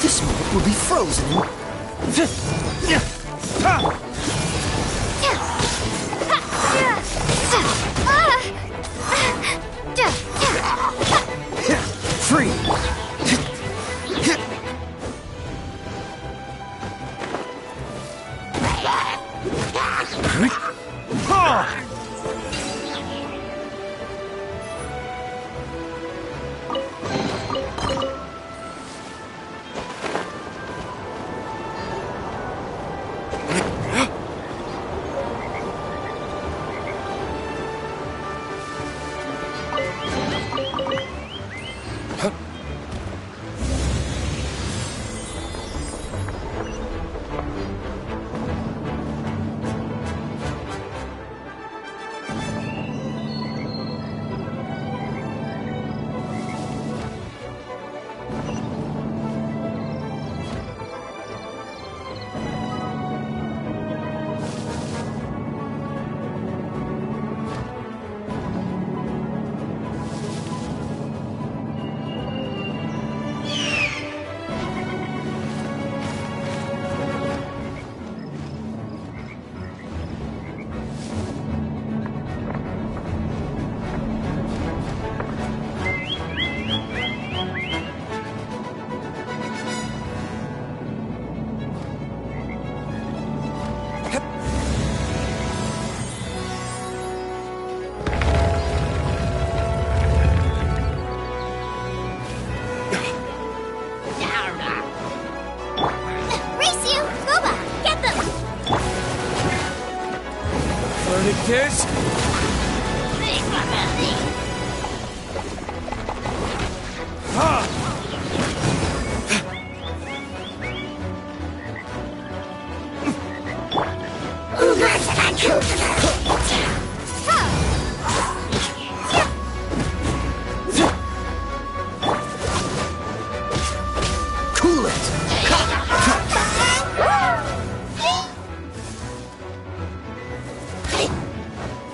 This mold will be frozen. Free. This? Cool it.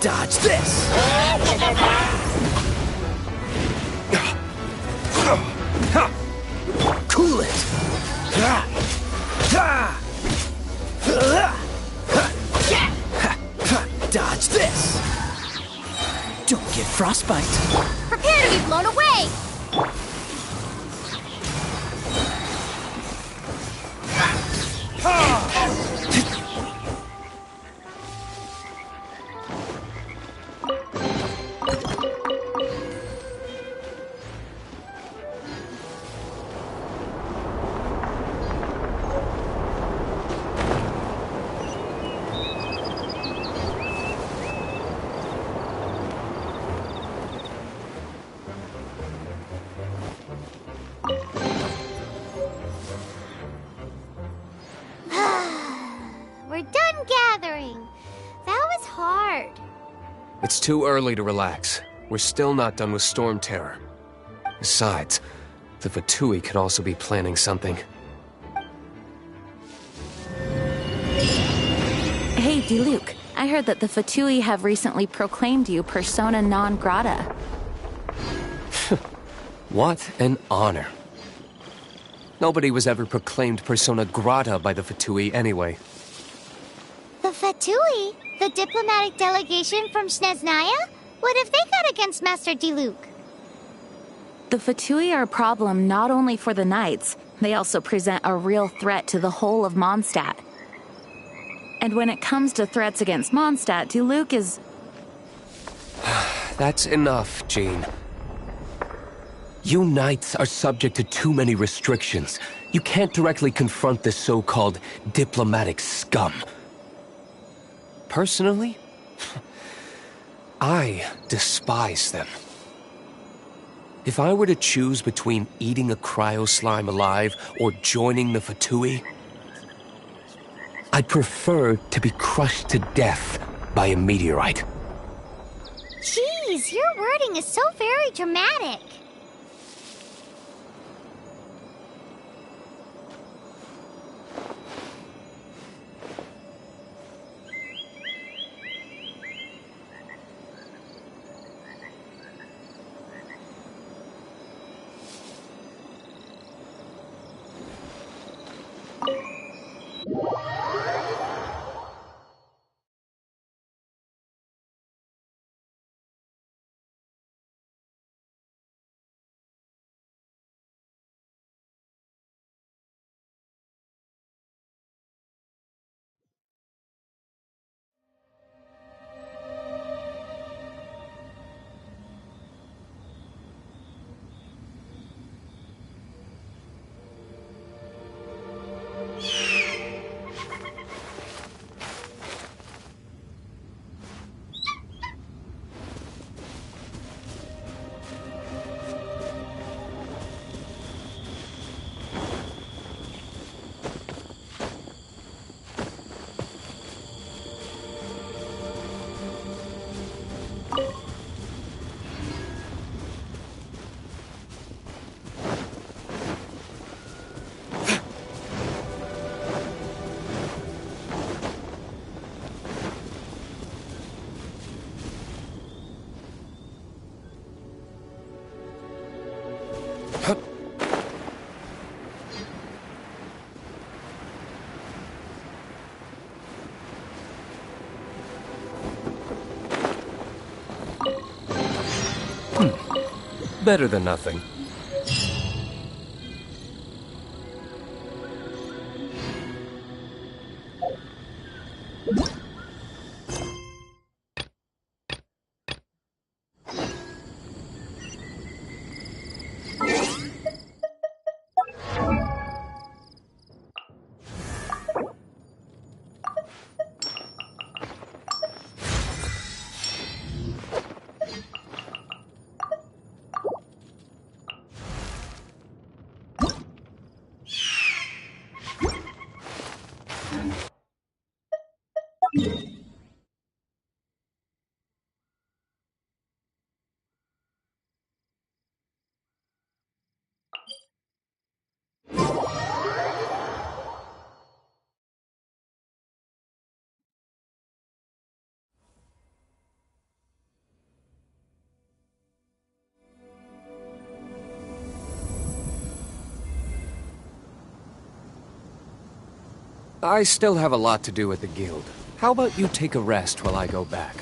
Dodge this! Cool it! Dodge this! Don't get frostbite! Prepare to be blown away! We're done gathering. That was hard. It's too early to relax. We're still not done with Storm Terror. Besides, the Fatui could also be planning something. Hey, Diluc. I heard that the Fatui have recently proclaimed you persona non grata. What an honor. Nobody was ever proclaimed persona grata by the Fatui anyway. The Fatui? The diplomatic delegation from Snezhnaya? What have they got against Master Diluc? The Fatui are a problem not only for the Knights, they also present a real threat to the whole of Mondstadt. And when it comes to threats against Mondstadt, Diluc is... That's enough, Jean. You Knights are subject to too many restrictions. You can't directly confront this so-called diplomatic scum. Personally, I despise them. If I were to choose between eating a cryo-slime alive or joining the Fatui, I'd prefer to be crushed to death by a meteorite. Gee, Please, your wording is so very dramatic. Better than nothing. I still have a lot to do at the guild. How about you take a rest while I go back?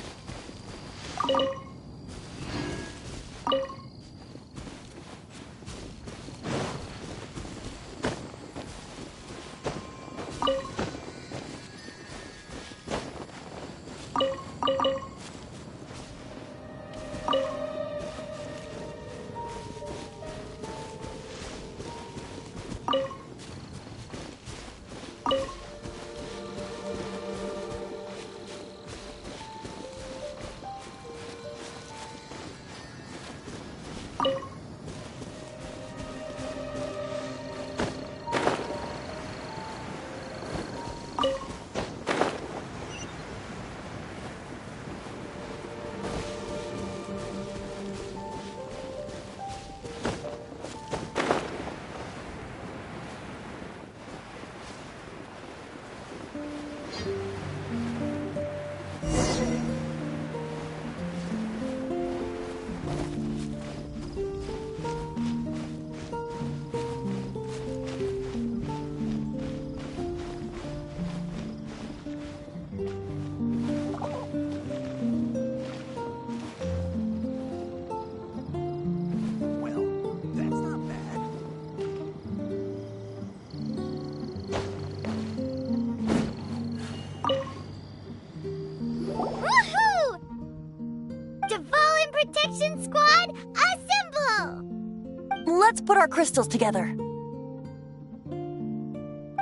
Protection Squad, assemble! Let's put our crystals together.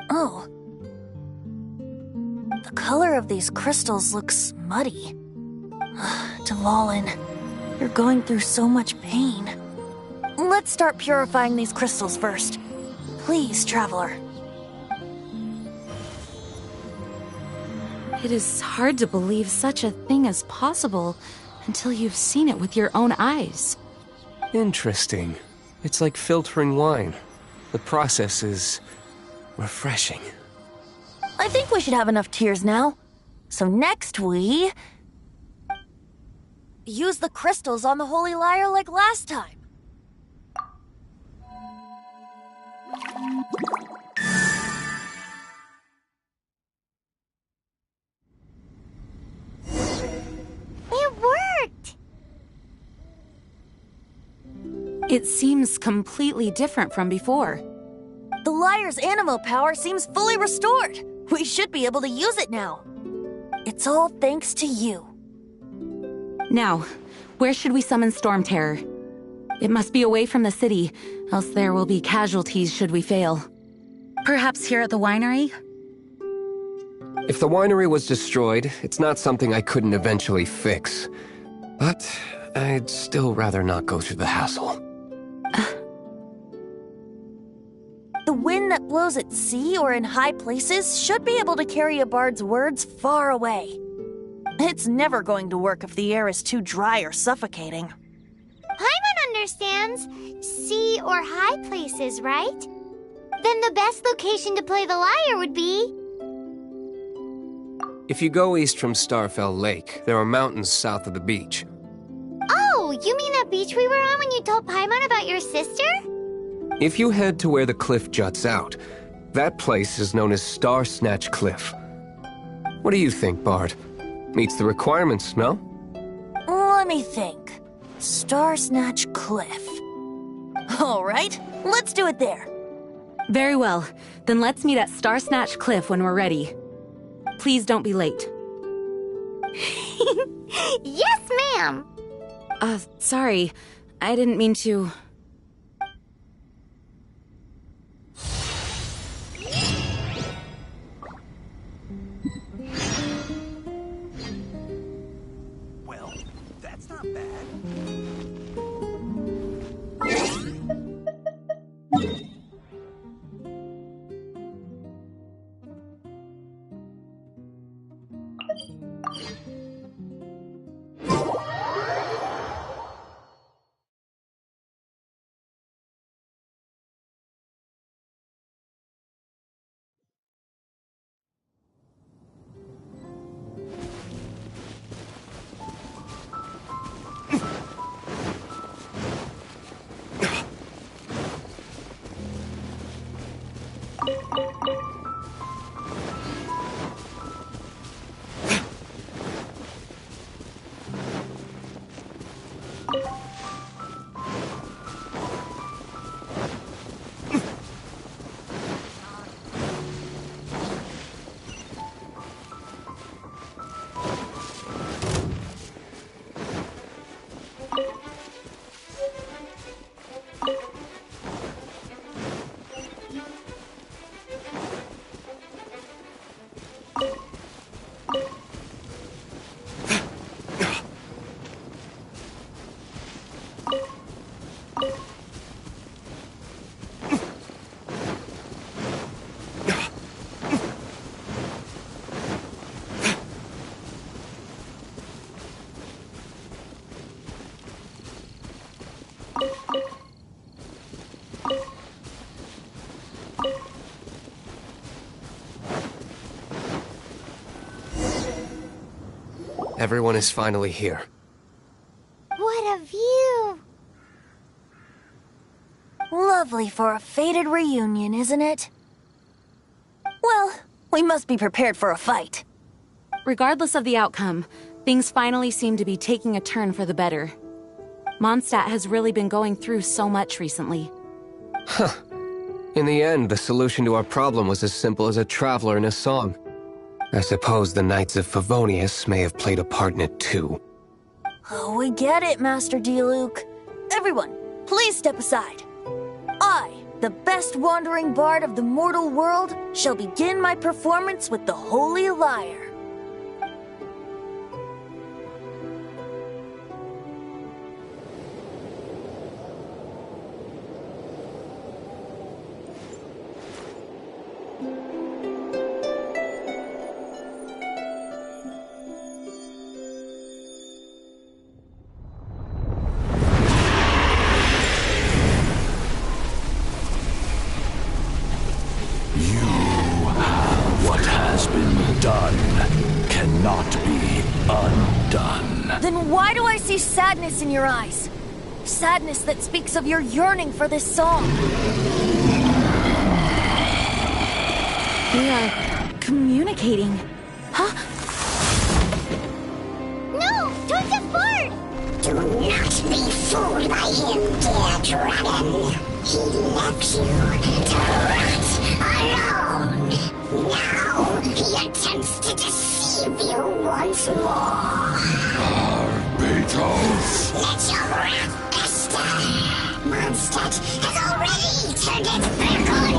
Oh. The color of these crystals looks muddy. Dvalin, you're going through so much pain. Let's start purifying these crystals first. Please, Traveler. It is hard to believe such a thing is possible, until you've seen it with your own eyes. Interesting. It's like filtering wine. The process is refreshing. I think we should have enough tears now. So next we... use the crystals on the Holy Lyre like last time. It worked! It seems completely different from before. The lyre's animal power seems fully restored. We should be able to use it now. It's all thanks to you. Now, where should we summon Storm Terror? It must be away from the city, else there will be casualties should we fail. Perhaps here at the winery? If the winery was destroyed, it's not something I couldn't eventually fix. But I'd still rather not go through the hassle. The wind that blows at sea or in high places should be able to carry a bard's words far away. It's never going to work if the air is too dry or suffocating. Paimon understands sea or high places, right? Then the best location to play the lyre would be... If you go east from Starfell Lake, there are mountains south of the beach. Oh, you mean that beach we were on when you told Paimon about your sister? If you head to where the cliff juts out, that place is known as Star Snatch Cliff. What do you think, Bard? Meets the requirements, no? Let me think. Star Snatch Cliff. All right, let's do it there. Very well. Then let's meet at Star Snatch Cliff when we're ready. Please don't be late. Yes, ma'am! Sorry. I didn't mean to... Well, that's not bad. Everyone is finally here. What a view! Lovely for a fated reunion, isn't it? Well, we must be prepared for a fight. Regardless of the outcome, things finally seem to be taking a turn for the better. Mondstadt has really been going through so much recently. Huh. In the end, the solution to our problem was as simple as a traveler in a song. I suppose the Knights of Favonius may have played a part in it too. Oh, we get it, Master D-Luke. Everyone, please step aside. I, the best wandering bard of the mortal world, shall begin my performance with the Holy Lyre. sadness in your eyes. Sadness that speaks of your yearning for this song. We are communicating. Huh? No! Don't depart! Do not be fooled by him, dear dragon. He left you to rot alone. Now he attempts to deceive you once more. Beatles! Let your wrath fester. Mondstadt has already turned its back on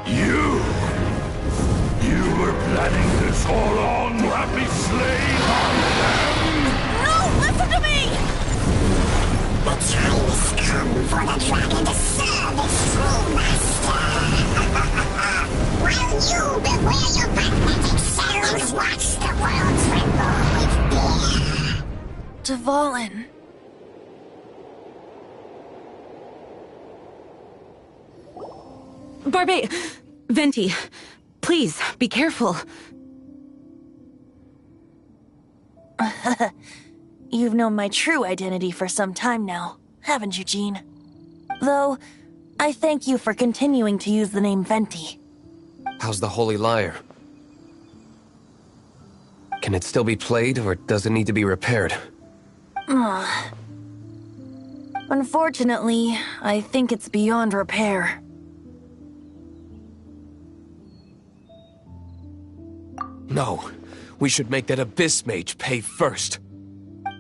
You! You were planning this all along to have me slain by them! No, listen to me! The time has come for the dragon to serve its true master. While you beware your pathetic selves, watch the world tremble with fear. Dvalin. Barbe, Venti, please, be careful. You've known my true identity for some time now, haven't you, Jean? Though, I thank you for continuing to use the name Venti. How's the Holy Lyre? Can it still be played, or does it need to be repaired? Unfortunately, I think it's beyond repair. No, we should make that Abyss Mage pay first.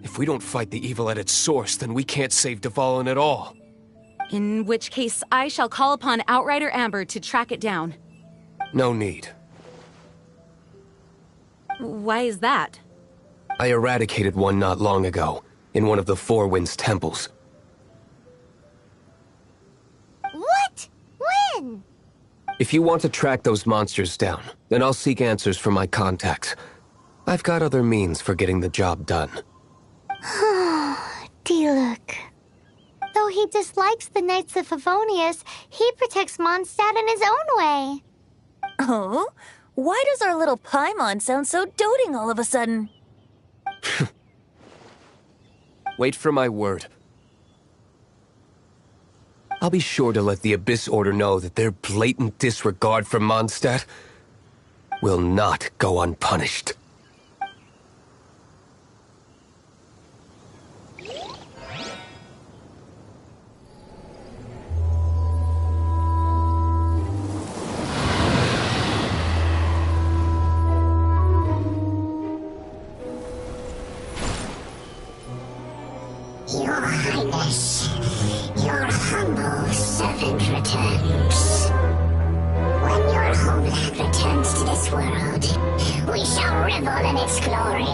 If we don't fight the evil at its source, then we can't save Dvalin at all. In which case, I shall call upon Outrider Amber to track it down. No need. Why is that? I eradicated one not long ago, in one of the Four Winds temples. What? When? If you want to track those monsters down, then I'll seek answers from my contacts. I've got other means for getting the job done. Diluc. Though he dislikes the Knights of Favonius, he protects Mondstadt in his own way. Oh? Why does our little Paimon sound so doting all of a sudden? Wait for my word. I'll be sure to let the Abyss Order know that their blatant disregard for Mondstadt will not go unpunished. Your Highness, your humble servant returns. When your homeland returns to this world, we shall revel in its glory.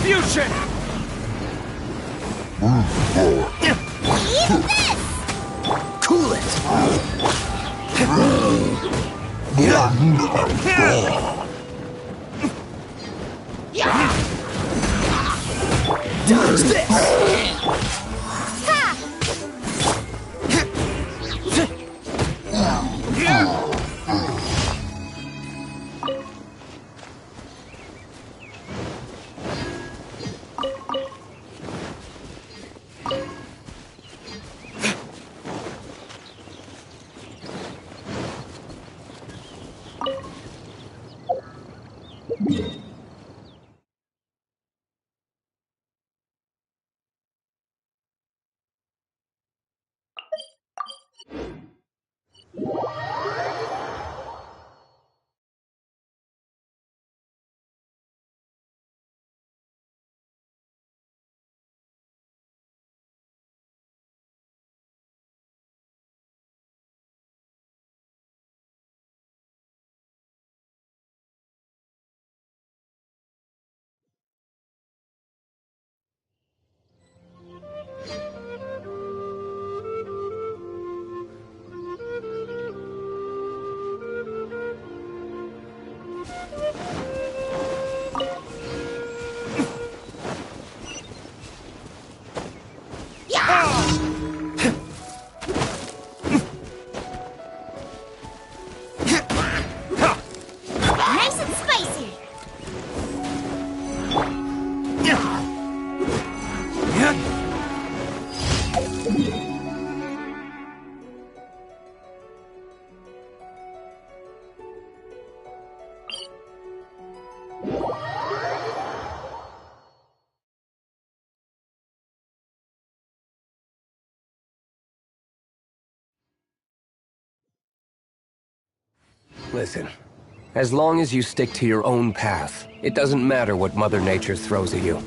retribution! Eat this! Cool it! Dodge this! Ha! Nice and spicy! Listen, as long as you stick to your own path, it doesn't matter what Mother Nature throws at you.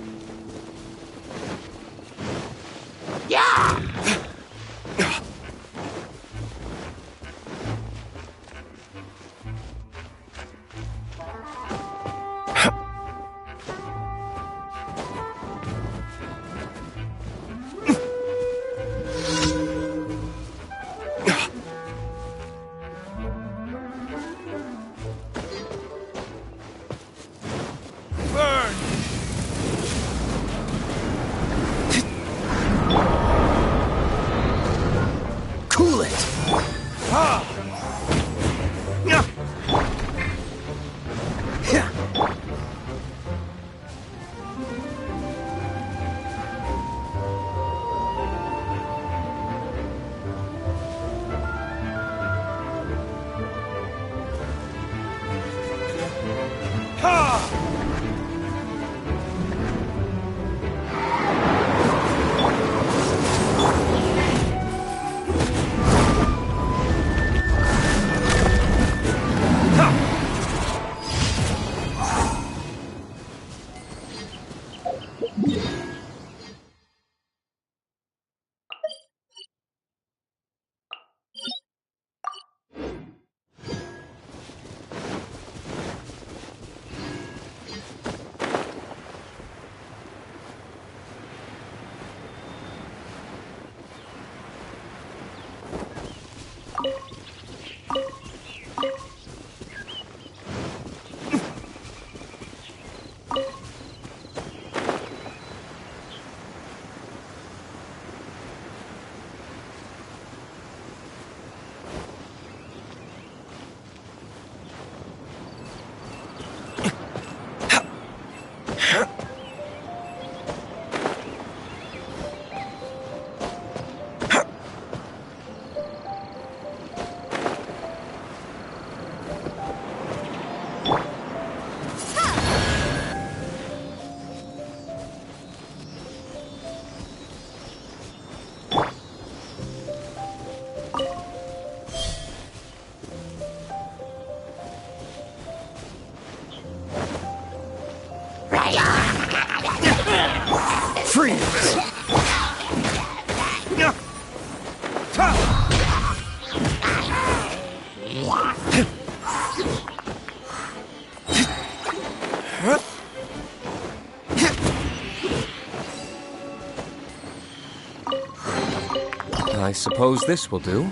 I suppose this will do.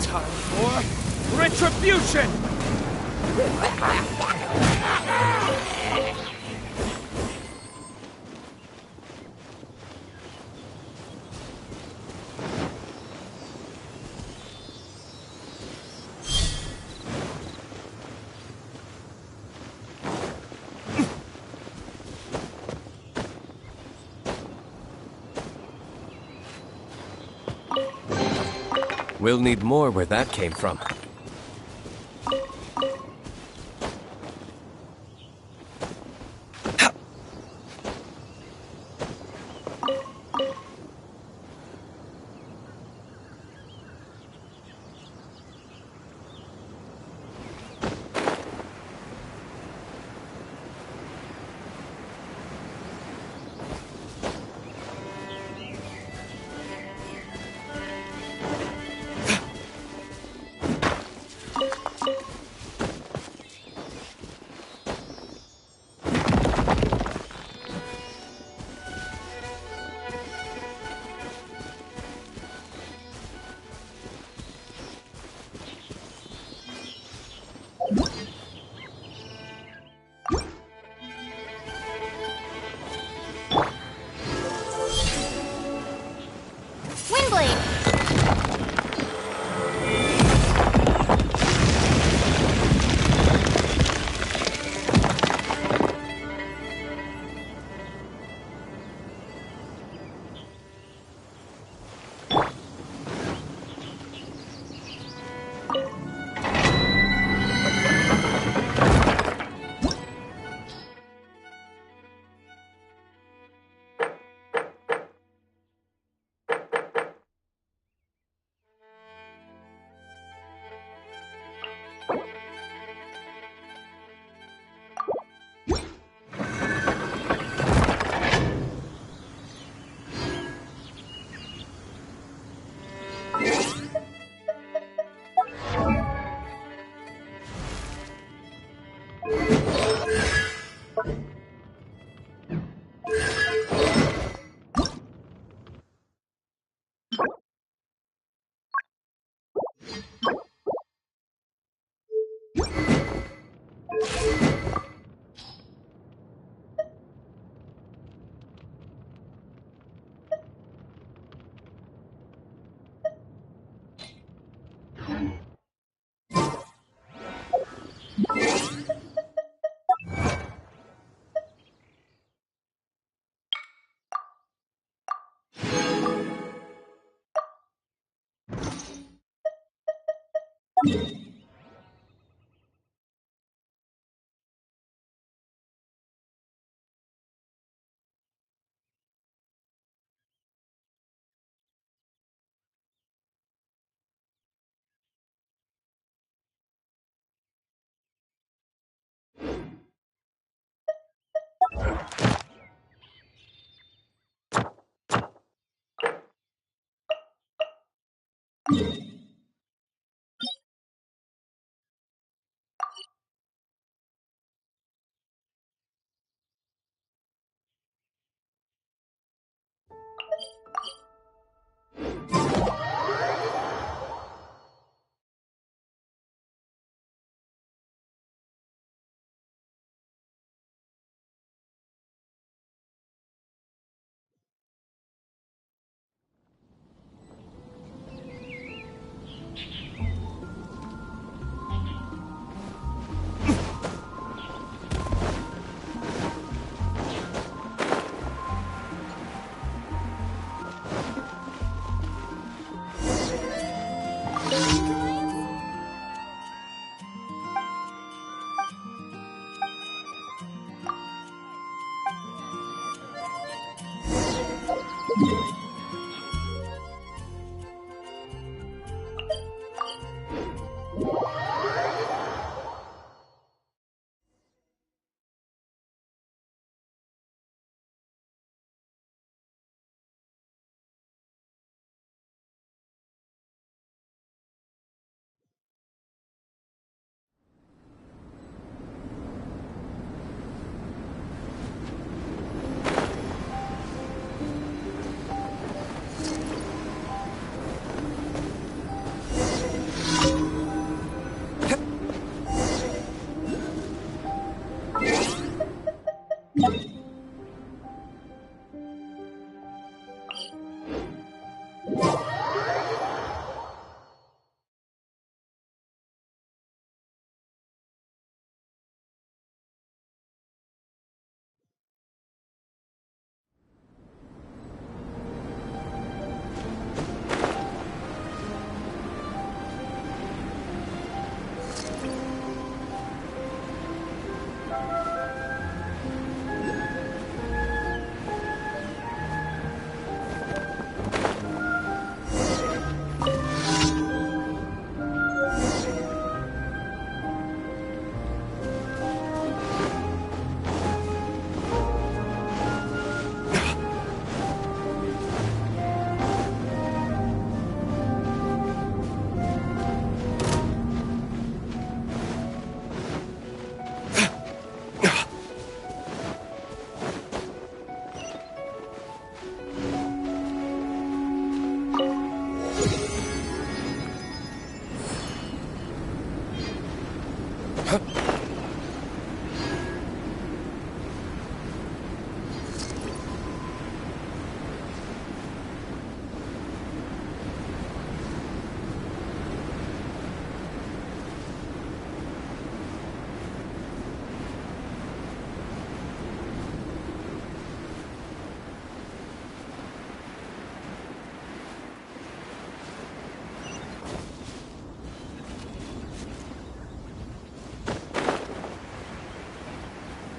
Time for retribution! We'll need more where that came from.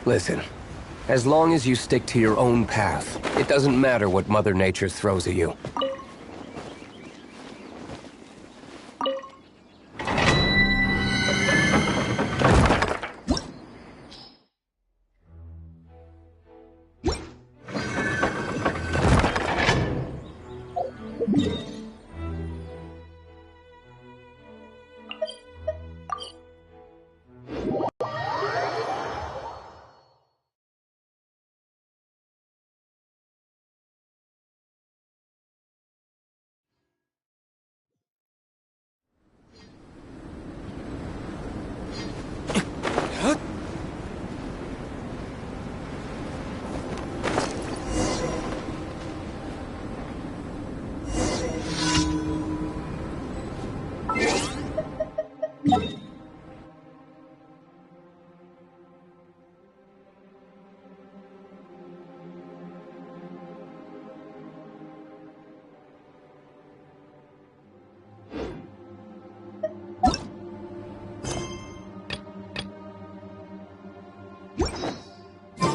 Listen, as long as you stick to your own path, it doesn't matter what Mother Nature throws at you.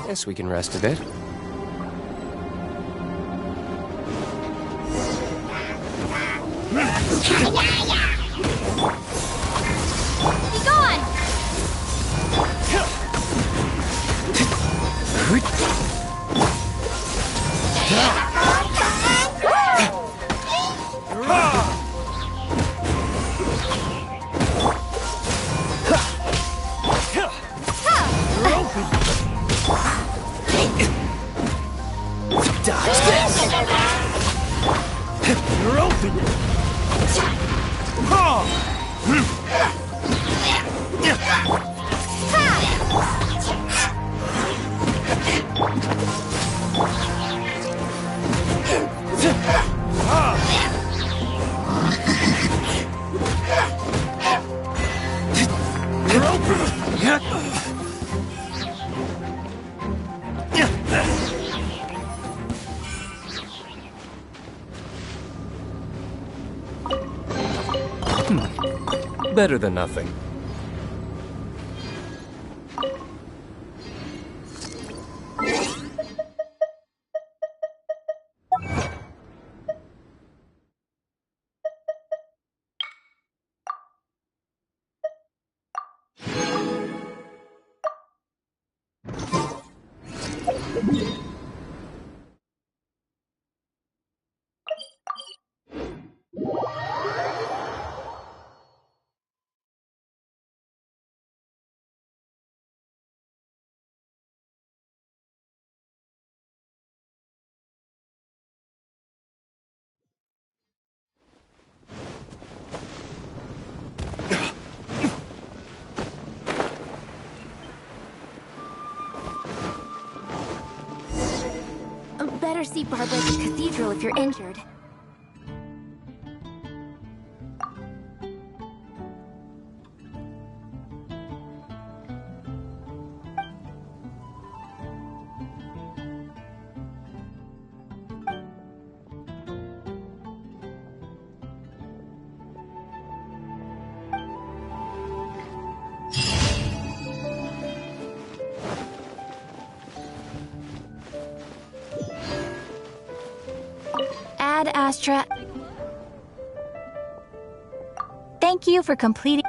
Guess we can rest a bit. Be gone! Dodge this! You're open! You're open! Better than nothing. Better see Barbara at the cathedral if you're injured. Ad Astra. Thank you for completing.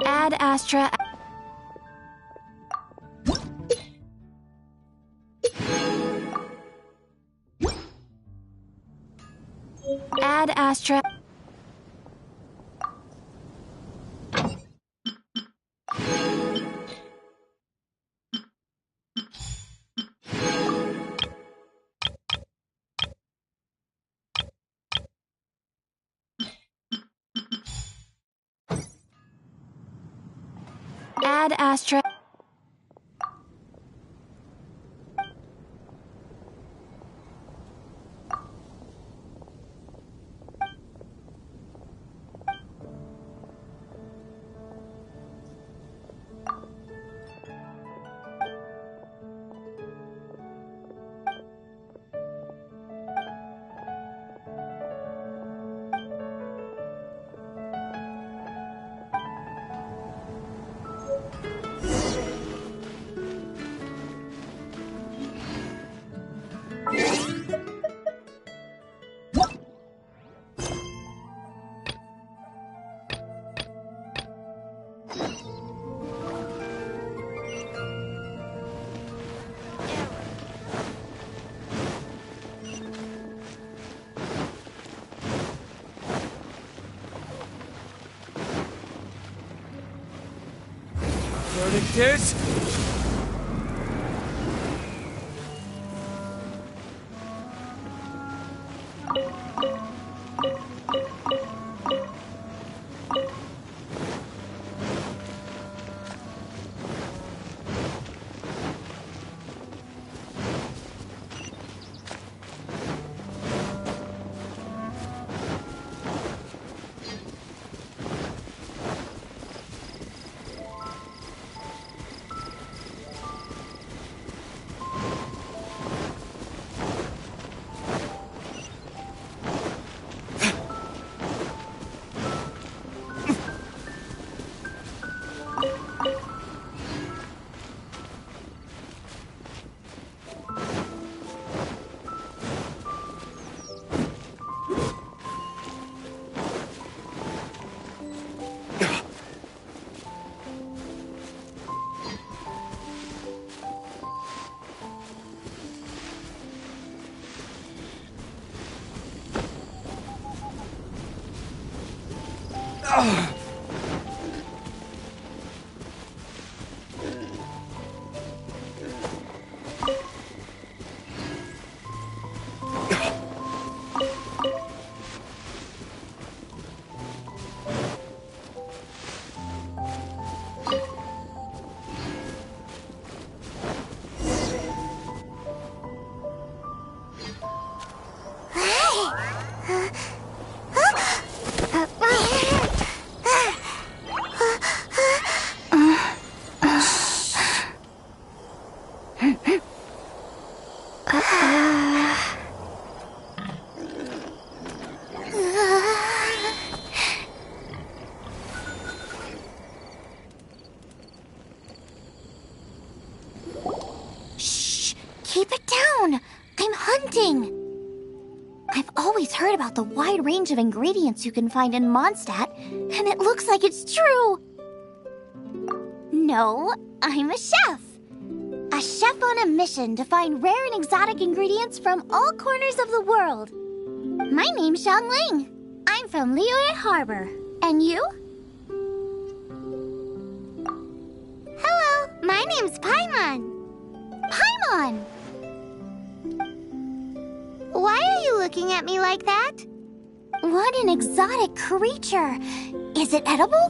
Ad Astra. Ad Astra. Ad Astra. characters! Keep it down! I'm hunting! I've always heard about the wide range of ingredients you can find in Mondstadt, and it looks like it's true! No, I'm a chef! A chef on a mission to find rare and exotic ingredients from all corners of the world. My name's Xiang Ling. I'm from Liyue Harbor. And you? Hello, my name's Paimon. Paimon! Why are you looking at me like that? What an exotic creature! Is it edible?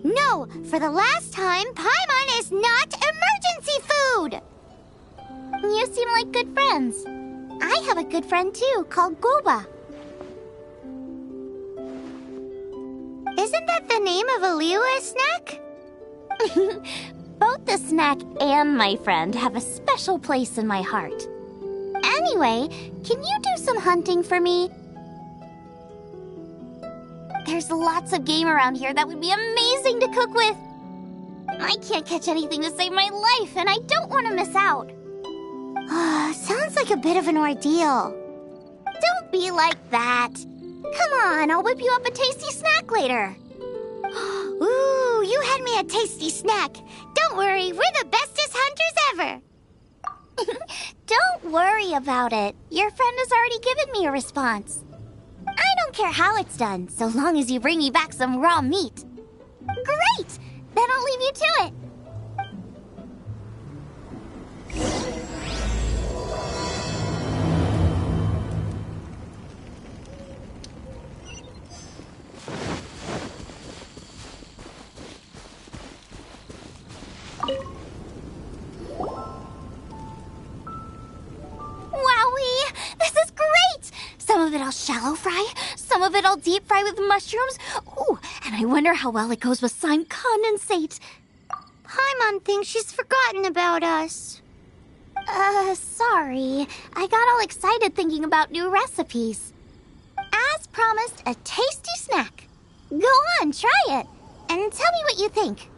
No, for the last time, Paimon is not emergency food! You seem like good friends. I have a good friend too, called Goba. Isn't that the name of a Liyue snack? Both the snack and my friend have a special place in my heart. Anyway, can you do some hunting for me? There's lots of game around here that would be amazing to cook with. I can't catch anything to save my life, and I don't want to miss out. Sounds like a bit of an ordeal. Don't be like that. Come on, I'll whip you up a tasty snack later. Ooh, you had me a tasty snack. Don't worry, we're the bestest hunters ever. Don't worry about it. Your friend has already given me a response. I don't care how it's done, so long as you bring me back some raw meat. Great! Then I'll leave you to it. Wowee! This is great! Some of it I'll shallow fry, some of it I'll deep fry with mushrooms. Ooh, and I wonder how well it goes with slime condensate. Paimon thinks she's forgotten about us. Sorry. I got all excited thinking about new recipes. As promised, a tasty snack. Go on, try it, and tell me what you think.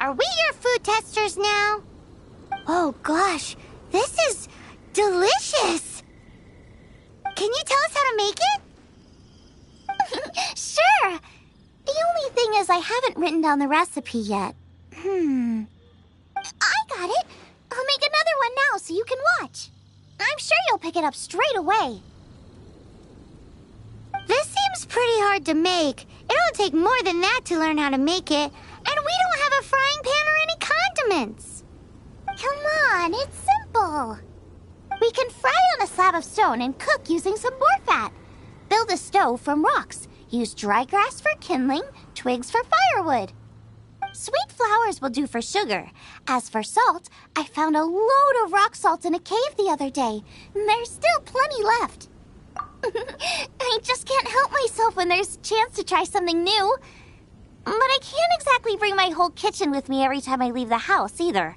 Are we your food testers now? Oh gosh, this is delicious! Can you tell us how to make it? Sure! The only thing is I haven't written down the recipe yet. I got it! I'll make another one now so you can watch. I'm sure you'll pick it up straight away. This seems pretty hard to make. It'll take more than that to learn how to make it, and we don't have a frying pan or any condiments. Come on, it's simple. We can fry on a slab of stone and cook using some boar fat. Build a stove from rocks. Use dry grass for kindling, twigs for firewood. Sweet flowers will do for sugar. As for salt, I found a load of rock salt in a cave the other day. There's still plenty left. I just can't help myself when there's a chance to try something new. But I can't exactly bring my whole kitchen with me every time I leave the house, either.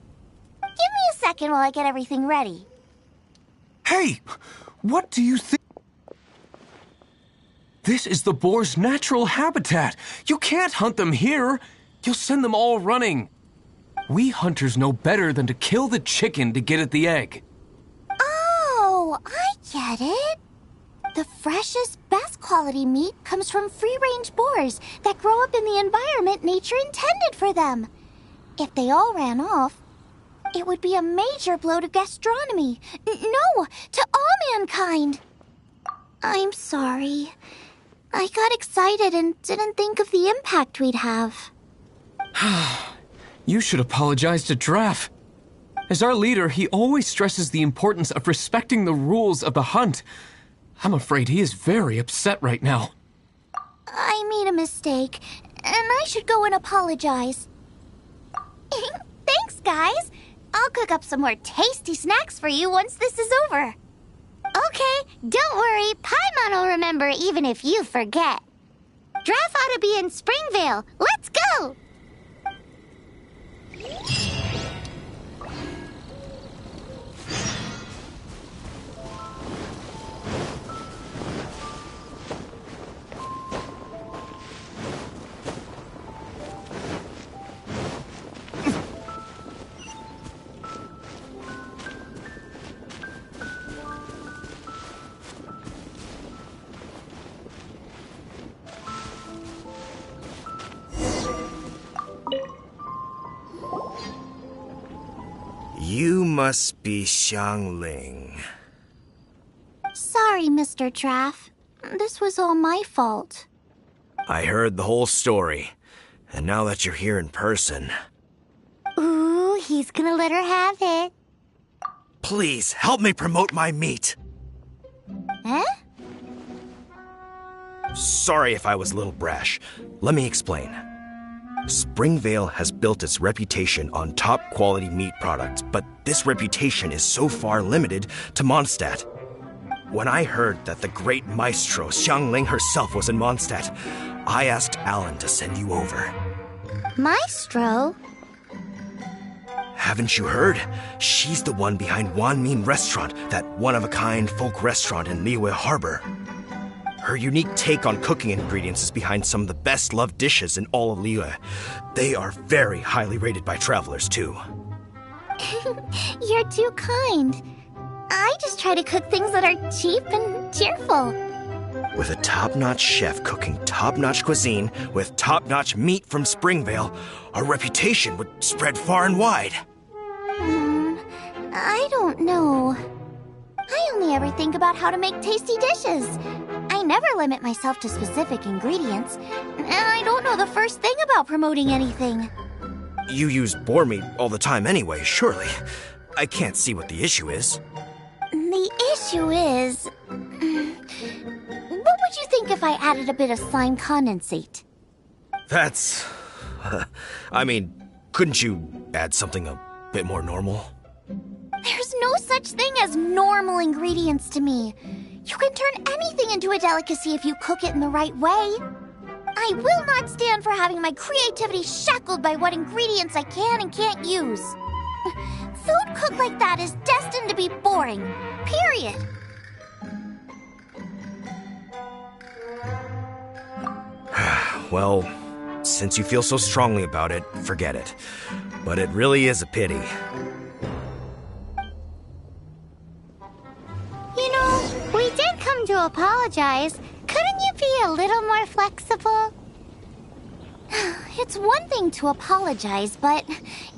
Give me a second while I get everything ready. Hey! What do you think? This is the boar's natural habitat. You can't hunt them here. You'll send them all running. We hunters know better than to kill the chicken to get at the egg. Oh, I get it. The freshest, best quality meat comes from free-range boars that grow up in the environment nature intended for them. If they all ran off, it would be a major blow to gastronomy. No, to all mankind. I'm sorry. I got excited and didn't think of the impact we'd have. You should apologize to Draff. As our leader, he always stresses the importance of respecting the rules of the hunt. I'm afraid he is very upset right now. I made a mistake, and I should go and apologize. Thanks, guys. I'll cook up some more tasty snacks for you once this is over. Okay, don't worry. Paimon will remember even if you forget. Draff ought to be in Springvale. Let's go! You must be Xiangling. Sorry, Mr. Draff. This was all my fault. I heard the whole story, and now that you're here in person... Ooh, he's gonna let her have it. Please, help me promote my meat! Eh? Sorry if I was a little brash. Let me explain. Springvale has built its reputation on top-quality meat products, but this reputation is so far limited to Mondstadt. When I heard that the great maestro Xiangling herself was in Mondstadt, I asked Alan to send you over. Maestro? Haven't you heard? She's the one behind Wanmin Restaurant, that one-of-a-kind folk restaurant in Liyue Harbor. Her unique take on cooking ingredients is behind some of the best-loved dishes in all of Liyue. They are very highly rated by travelers, too. You're too kind. I just try to cook things that are cheap and cheerful. With a top-notch chef cooking top-notch cuisine with top-notch meat from Springvale, our reputation would spread far and wide. I don't know. I only ever think about how to make tasty dishes. I never limit myself to specific ingredients, and I don't know the first thing about promoting anything. You use boar meat all the time anyway, surely. I can't see what the issue is. The issue is... What would you think if I added a bit of slime condensate? That's... I mean, couldn't you add something a bit more normal? There's no such thing as normal ingredients to me. You can turn anything into a delicacy if you cook it in the right way. I will not stand for having my creativity shackled by what ingredients I can and can't use. Food cooked like that is destined to be boring. Period. Well, since you feel so strongly about it, forget it. But it really is a pity. You know, we did come to apologize. Couldn't you be a little more flexible? It's one thing to apologize, but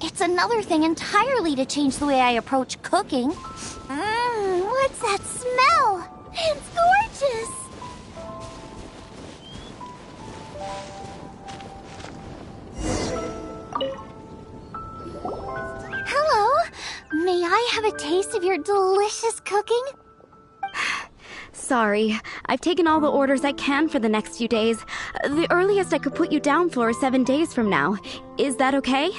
it's another thing entirely to change the way I approach cooking. What's that smell? It's gorgeous! I have a taste of your delicious cooking? Sorry, I've taken all the orders I can for the next few days. The earliest I could put you down for is 7 days from now. Is that okay?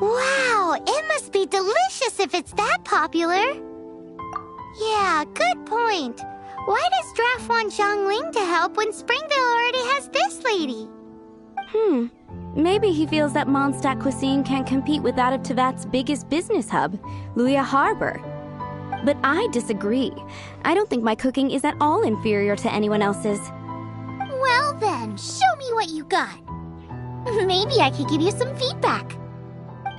Wow, it must be delicious if it's that popular. Yeah, good point. Why does Draft want Zhongling to help when Springvale already has this lady? Maybe he feels that Mondstadt cuisine can't compete with that of Teyvat's biggest business hub, Luya Harbor. But I disagree. I don't think my cooking is at all inferior to anyone else's. Well then, show me what you got. Maybe I could give you some feedback.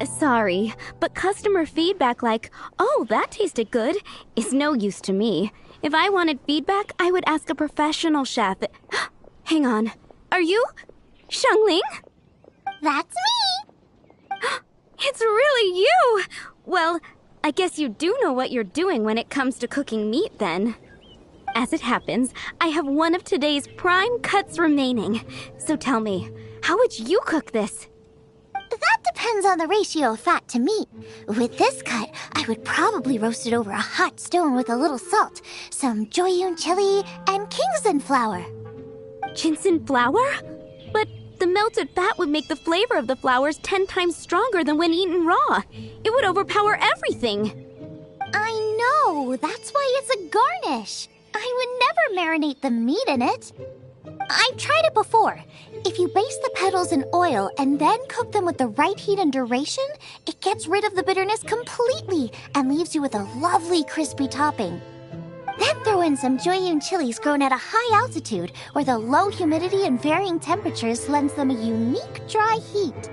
Sorry, but customer feedback like, "Oh, that tasted good," is no use to me. If I wanted feedback, I would ask a professional chef. Hang on. Are you Zhongling? That's me! It's really you! Well, I guess you do know what you're doing when it comes to cooking meat, then. As it happens, I have one of today's prime cuts remaining. So tell me, how would you cook this? That depends on the ratio of fat to meat. With this cut, I would probably roast it over a hot stone with a little salt, some Joyun chili, and Kingston flour. Ginseng flour? But the melted fat would make the flavor of the flours 10 times stronger than when eaten raw. It would overpower everything. I know, that's why it's a garnish. I would never marinate the meat in it. I've tried it before. If you baste the petals in oil and then cook them with the right heat and duration, it gets rid of the bitterness completely and leaves you with a lovely crispy topping. Then throw in some Joyun chilies grown at a high altitude where the low humidity and varying temperatures lends them a unique dry heat.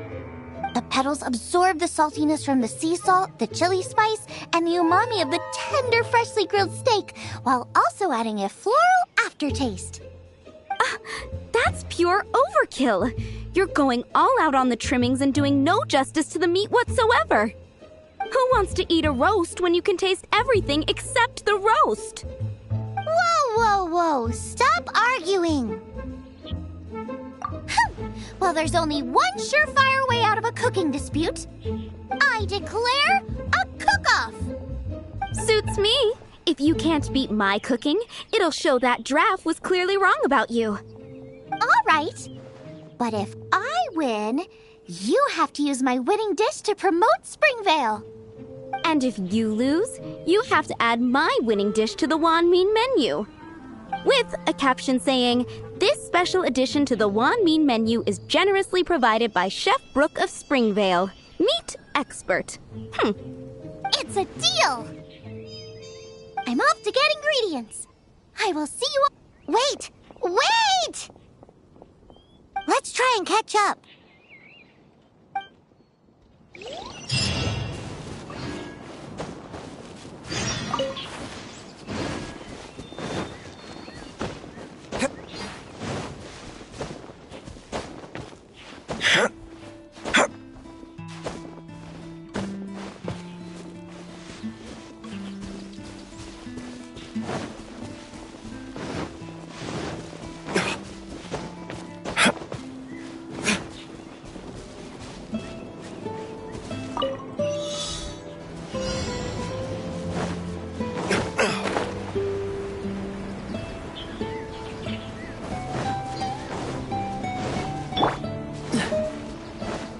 The petals absorb the saltiness from the sea salt, the chili spice, and the umami of the tender, freshly grilled steak, while also adding a floral aftertaste. That's pure overkill. You're going all out on the trimmings and doing no justice to the meat whatsoever. Who wants to eat a roast when you can taste everything except the roast? Whoa, whoa, whoa! Stop arguing! Well, there's only one surefire way out of a cooking dispute. I declare a cook-off! Suits me. If you can't beat my cooking, it'll show that Draft was clearly wrong about you. All right. But if I win, you have to use my winning dish to promote Springvale. And if you lose, you have to add my winning dish to the Wanmin menu. With a caption saying, "This special addition to the Wanmin menu is generously provided by Chef Brooke of Springvale, meat expert." It's a deal! I'm off to get ingredients. I will see you... Wait! Wait! Let's try and catch up.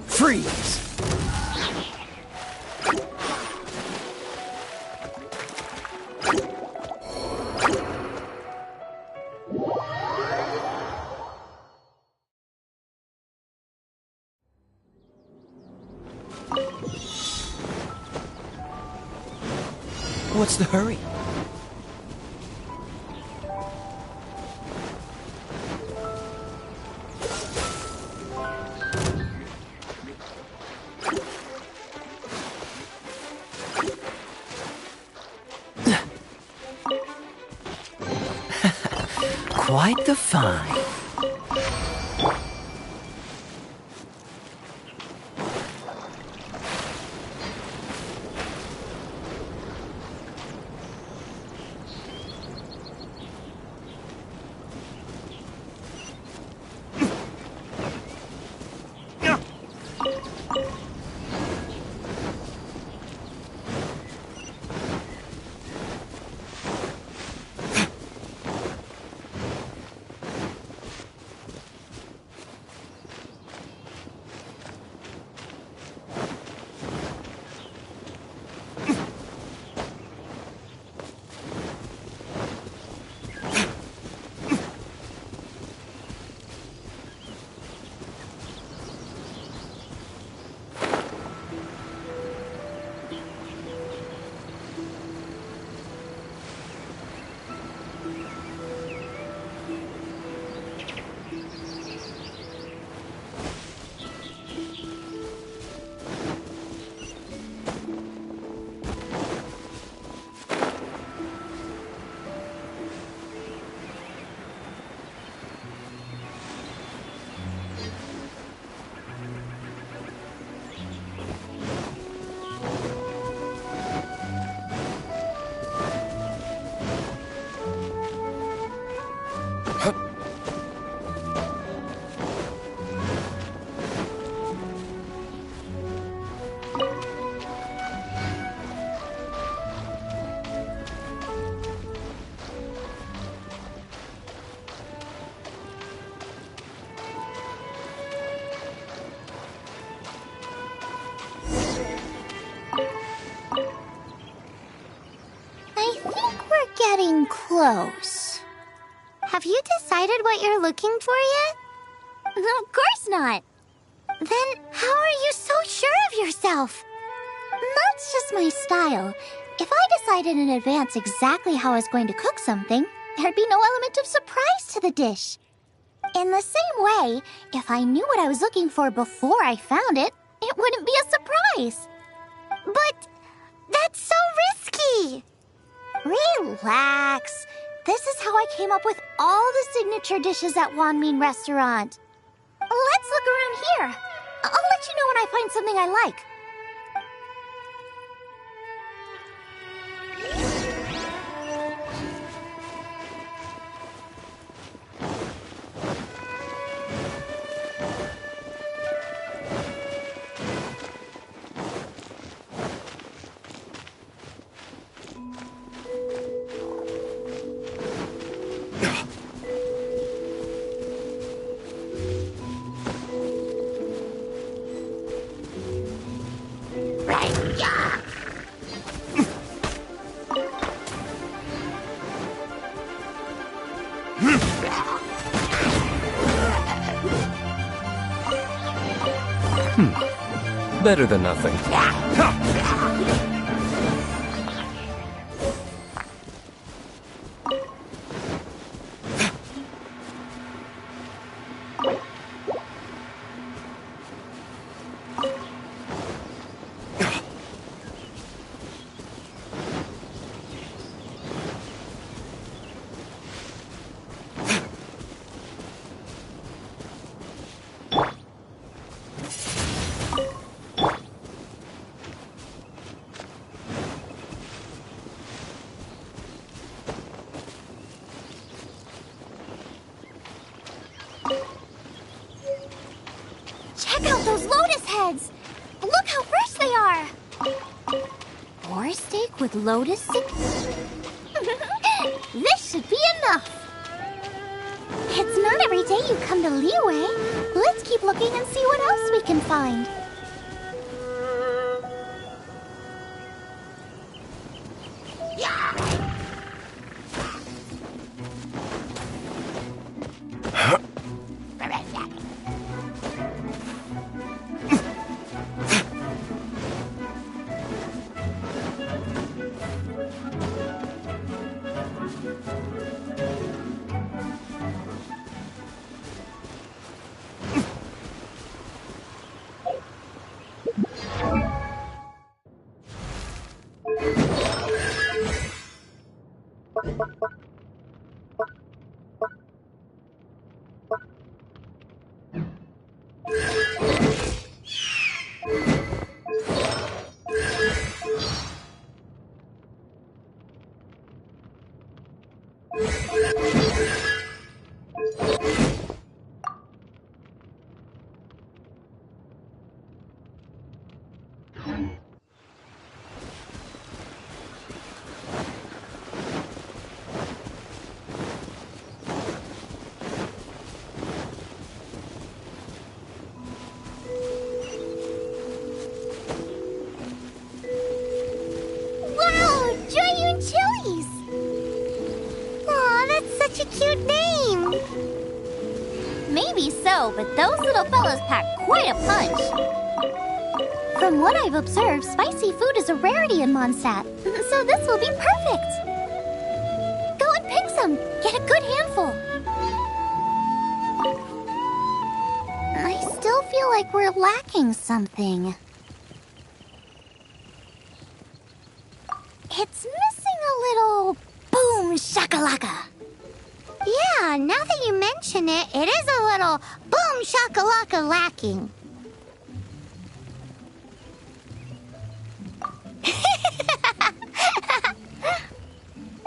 Freeze! What's the hurry? Quite the find. close. Have you decided what you're looking for yet? Of course not. Then how are you so sure of yourself? That's just my style. If I decided in advance exactly how I was going to cook something, there'd be no element of surprise to the dish. In the same way, if I knew what I was looking for before I found it, it wouldn't be a surprise. But that's so risky. Relax. This is how I came up with all the signature dishes at Wanmin Restaurant. Let's look around here. I'll let you know when I find something I like. Better than nothing. Check out those lotus heads! Look how fresh they are! Boar steak with lotus seed? This should be enough! It's not every day you come to Liyue. Let's keep looking and see what else we can find. Such a cute name! Maybe so, but those little fellows pack quite a punch. From what I've observed, spicy food is a rarity in Mondstadt, so this will be perfect. Go and pick some. Get a good handful. I still feel like we're lacking something. It's missing a little boom shakalaka. Yeah, now that you mention it, it is a little boom shakalaka lacking.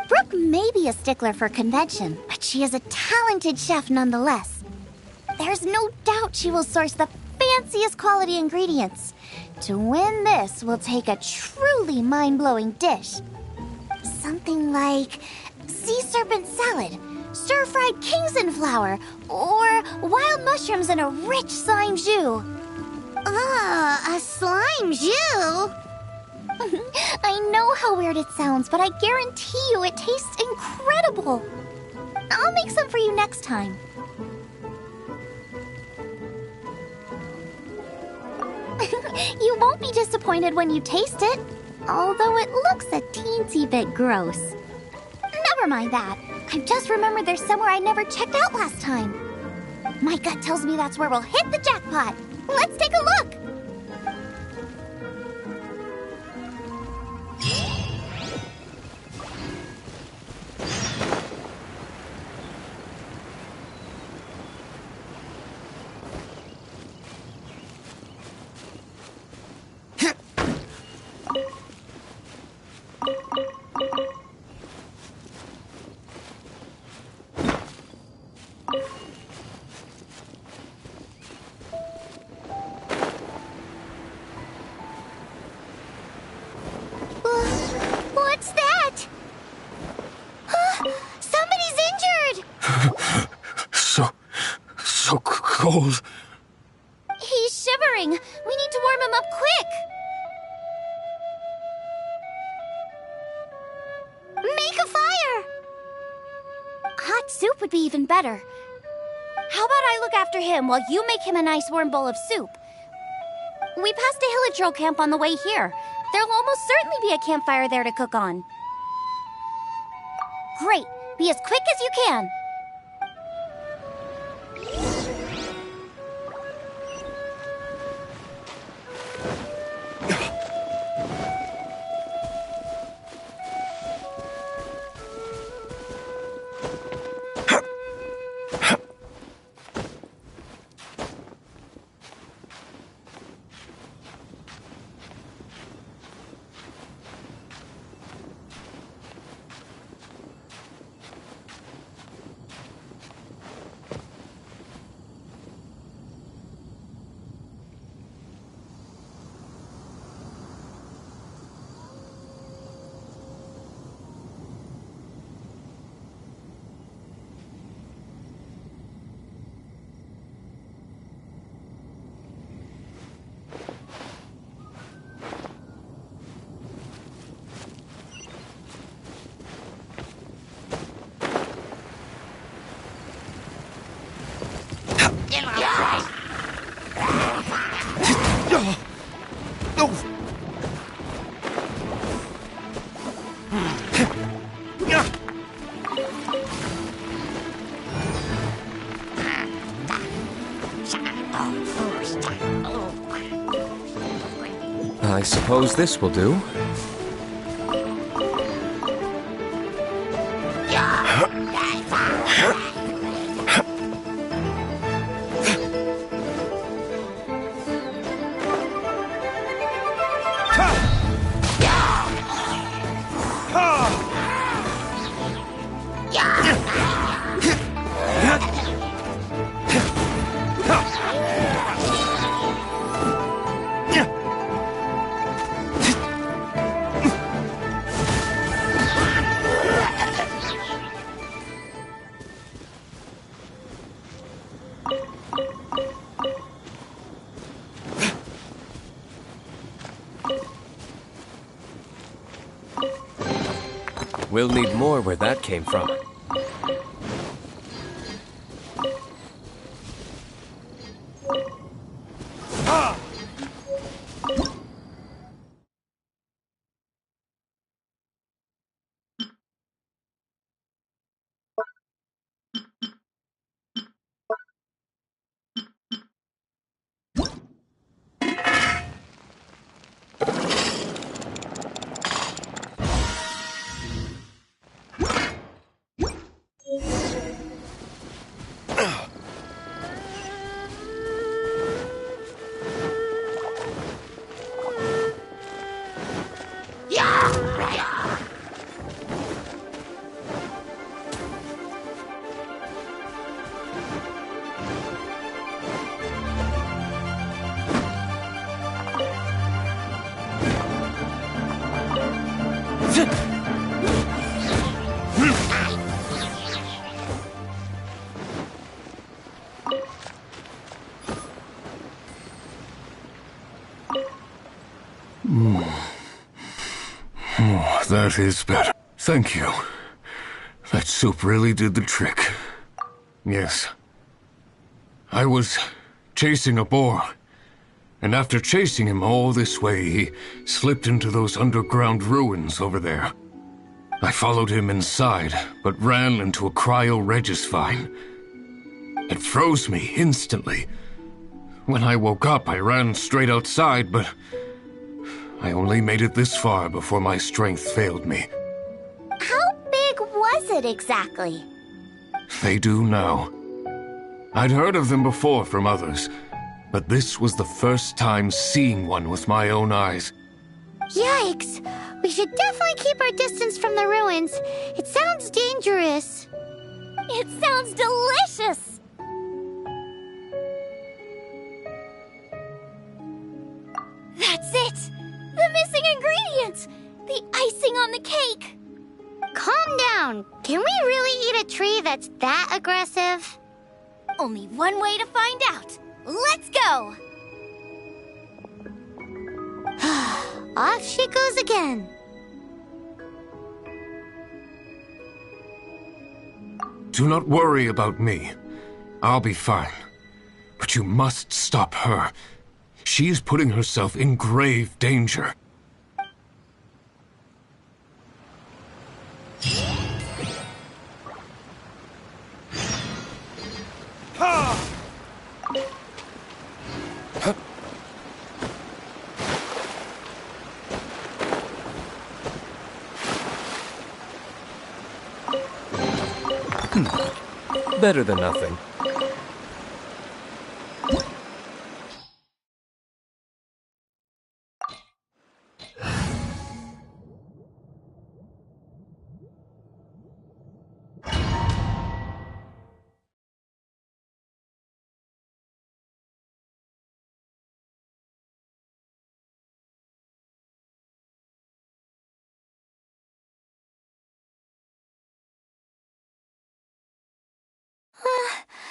Brooke may be a stickler for convention, but she is a talented chef nonetheless. There's no doubt she will source the fanciest quality ingredients. To win this, we'll take a truly mind-blowing dish. Something like sea serpent salad, stir-fried Kingston flour, or wild mushrooms in a rich slime jus. A slime jus? I know how weird it sounds, but I guarantee you it tastes incredible. I'll make some for you next time. You won't be disappointed when you taste it, although it looks a teensy bit gross. Never mind that. I've just remembered there's somewhere I never checked out last time. My gut tells me that's where we'll hit the jackpot. Let's take a look. What's that? Somebody's injured! So cold. He's shivering. We need to warm him up quick. Make a fire! Hot soup would be even better. How about I look after him while you make him a nice warm bowl of soup? We passed a Hillitro camp on the way here. There'll almost certainly be a campfire there to cook on. Great. Be as quick as you can. I suppose this will do. We'll need more where that came from. Oh, that is better. Thank you. That soup really did the trick. Yes. I was chasing a boar. And after chasing him all this way, he slipped into those underground ruins over there. I followed him inside, but ran into a cryo-regis vine. It froze me instantly. When I woke up, I ran straight outside, but I only made it this far before my strength failed me. How big was it exactly? They do now. I'd heard of them before from others, but this was the first time seeing one with my own eyes. Yikes! We should definitely keep our distance from the ruins. It sounds dangerous. It sounds delicious! That's it! The missing ingredient! The icing on the cake! Calm down. Can we really eat a tree that's that aggressive? Only one way to find out. Let's go! Off she goes again. Do not worry about me. I'll be fine. But you must stop her. She is putting herself in grave danger. Better than nothing.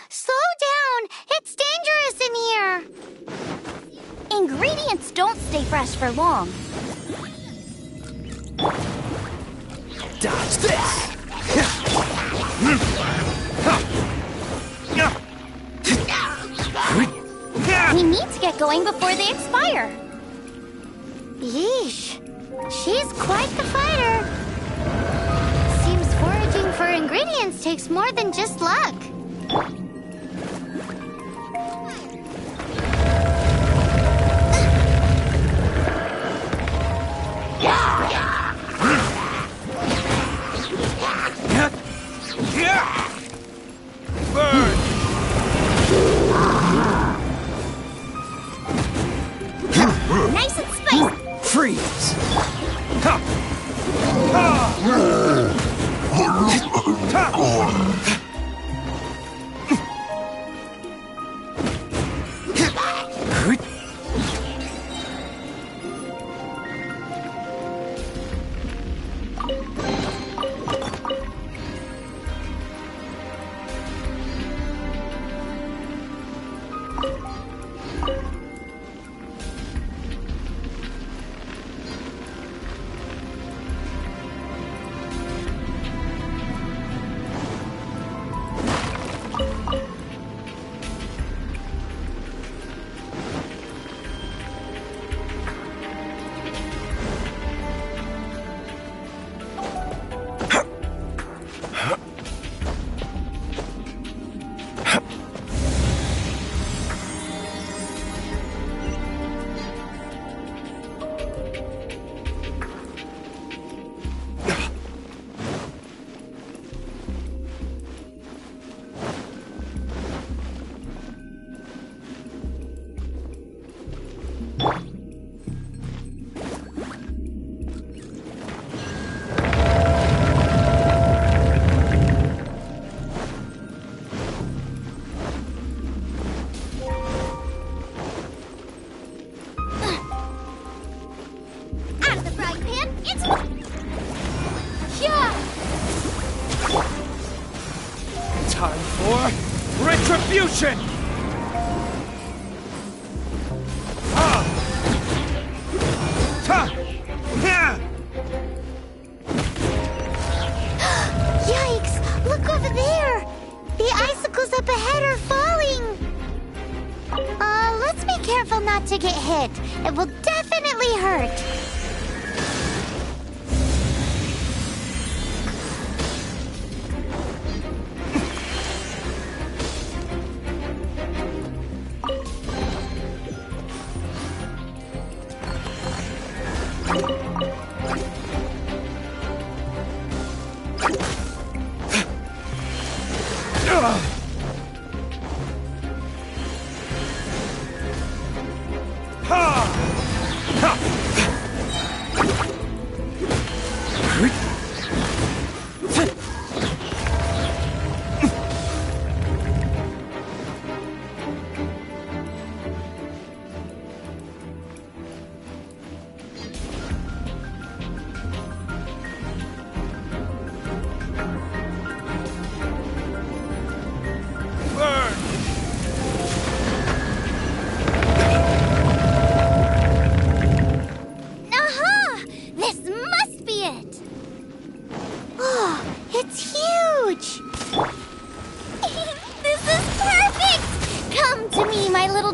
Slow down! It's dangerous in here! Ingredients don't stay fresh for long. Dodge this! We need to get going before they expire. Yeesh. She's quite the fighter. Seems foraging for ingredients takes more than just luck. Burn! Nice and spicy. Freeze! Time for retribution! not to get hit. It will definitely hurt.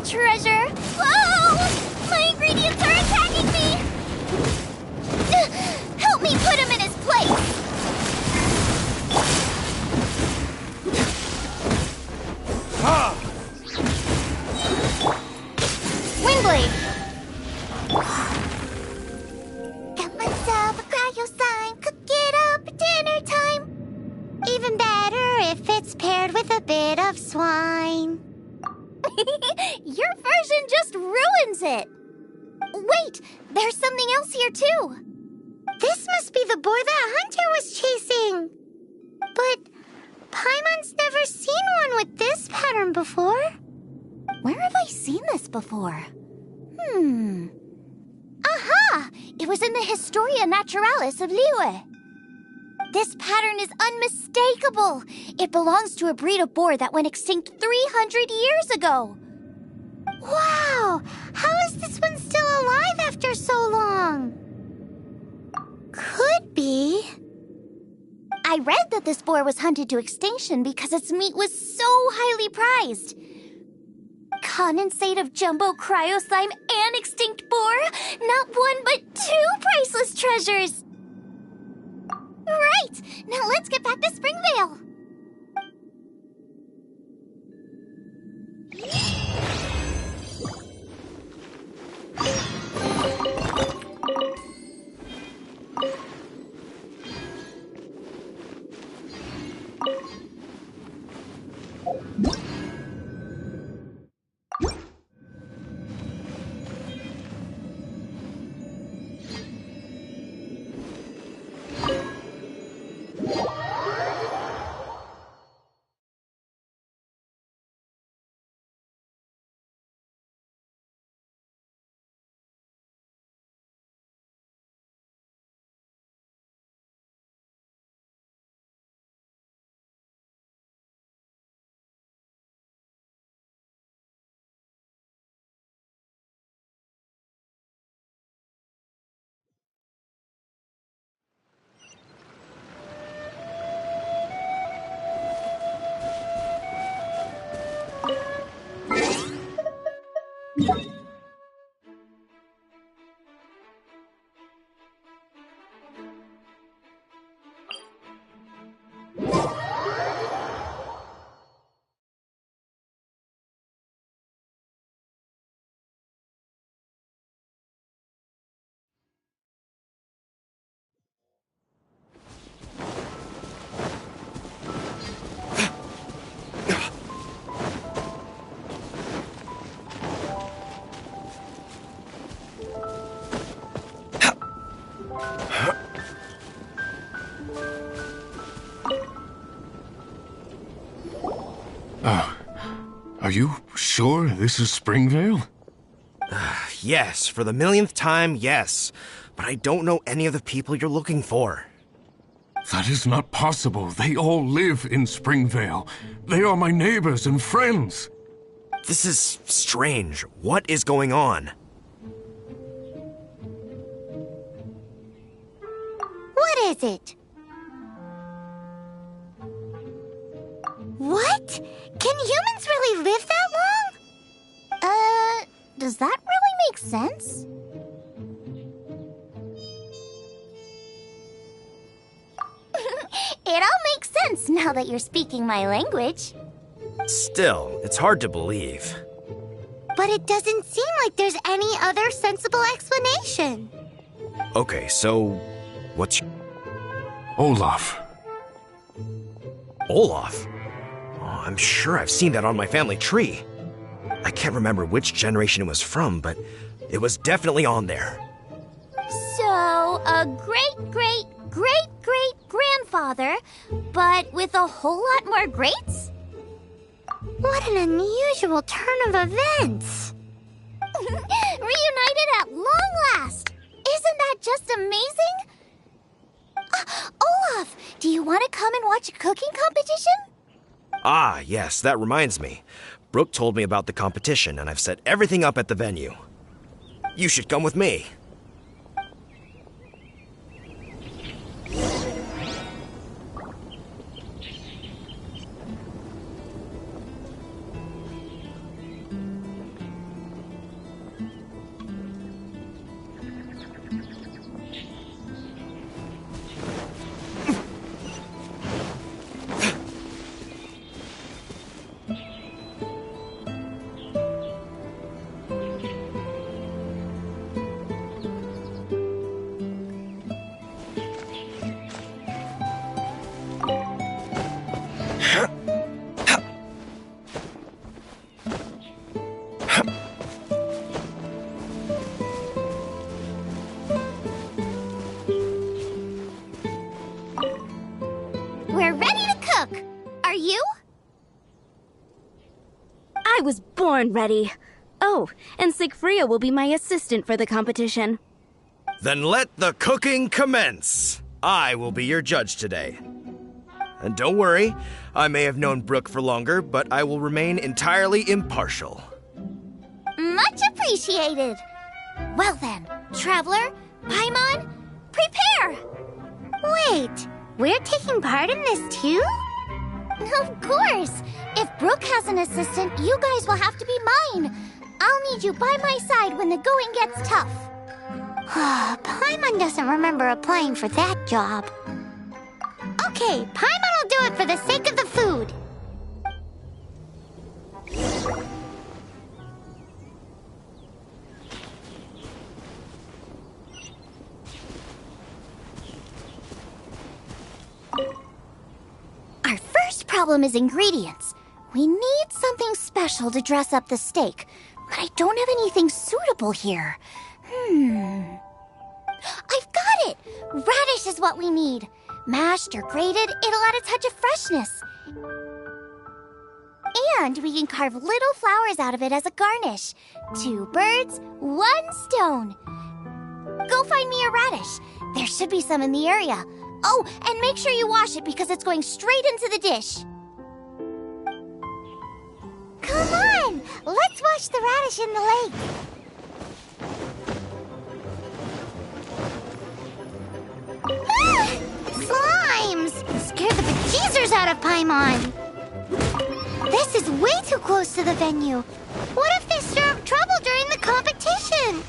Treasure! Whoa! My ingredients are attacking me! Help me put him in his place! Ha! Windblade! Got myself a cryo slime, cook it up at dinner time. Even better if it's paired with a bit of swine. Your version just ruins it! Wait, there's something else here too! This must be the boar that Hunter was chasing! But Paimon's never seen one with this pattern before. Where have I seen this before? Aha! It was in the Historia Naturalis of Liyue. This pattern is unmistakable. It belongs to a breed of boar that went extinct 300 years ago. Wow! How is this one still alive after so long? Could be. I read that this boar was hunted to extinction because its meat was so highly prized. Condensate of jumbo cryo slime and extinct boar? Not one but two priceless treasures! Right! Now let's get back to Springvale! Are you sure this is Springvale? Yes, for the millionth time, yes. But I don't know any of the people you're looking for. That is not possible. They all live in Springvale. They are my neighbors and friends. This is strange. What is going on? What is it? What? Can humans really live that long? Does that really makes sense. It all makes sense now that you're speaking my language. Still, it's hard to believe. But it doesn't seem like there's any other sensible explanation. Okay, so what's Olaf. Olaf? Oh, I'm sure I've seen that on my family tree. I can't remember which generation it was from, but it was definitely on there. So, a great-great-great-great-grandfather, but with a whole lot more greats? What an unusual turn of events! Reunited at long last! Isn't that just amazing? Olaf, do you want to come and watch a cooking competition? Ah, yes, that reminds me. Brooke told me about the competition, and I've set everything up at the venue. You should come with me. We're ready to cook! Are you? I was born ready. Oh, and Sigfria will be my assistant for the competition. Then let the cooking commence. I will be your judge today. And don't worry, I may have known Brooke for longer, but I will remain entirely impartial. Much appreciated! Well then, Traveler, Paimon, prepare! Wait, we're taking part in this too? Of course! If Brooke has an assistant, you guys will have to be mine. I'll need you by my side when the going gets tough. Paimon doesn't remember applying for that job. Okay, Paimon will do it for the sake of the food. Our first problem is ingredients. We need something special to dress up the steak, but I don't have anything suitable here. I've got it! Radish is what we need. Mashed or grated, it'll add a touch of freshness. And we can carve little flowers out of it as a garnish. 2 birds, 1 stone. Go find me a radish. There should be some in the area. Oh, and make sure you wash it because it's going straight into the dish. Come on! Let's wash the radish in the lake. Ah! Slimes! Scared the bejesus out of Paimon. This is way too close to the venue. What if they stir up trouble during the competition?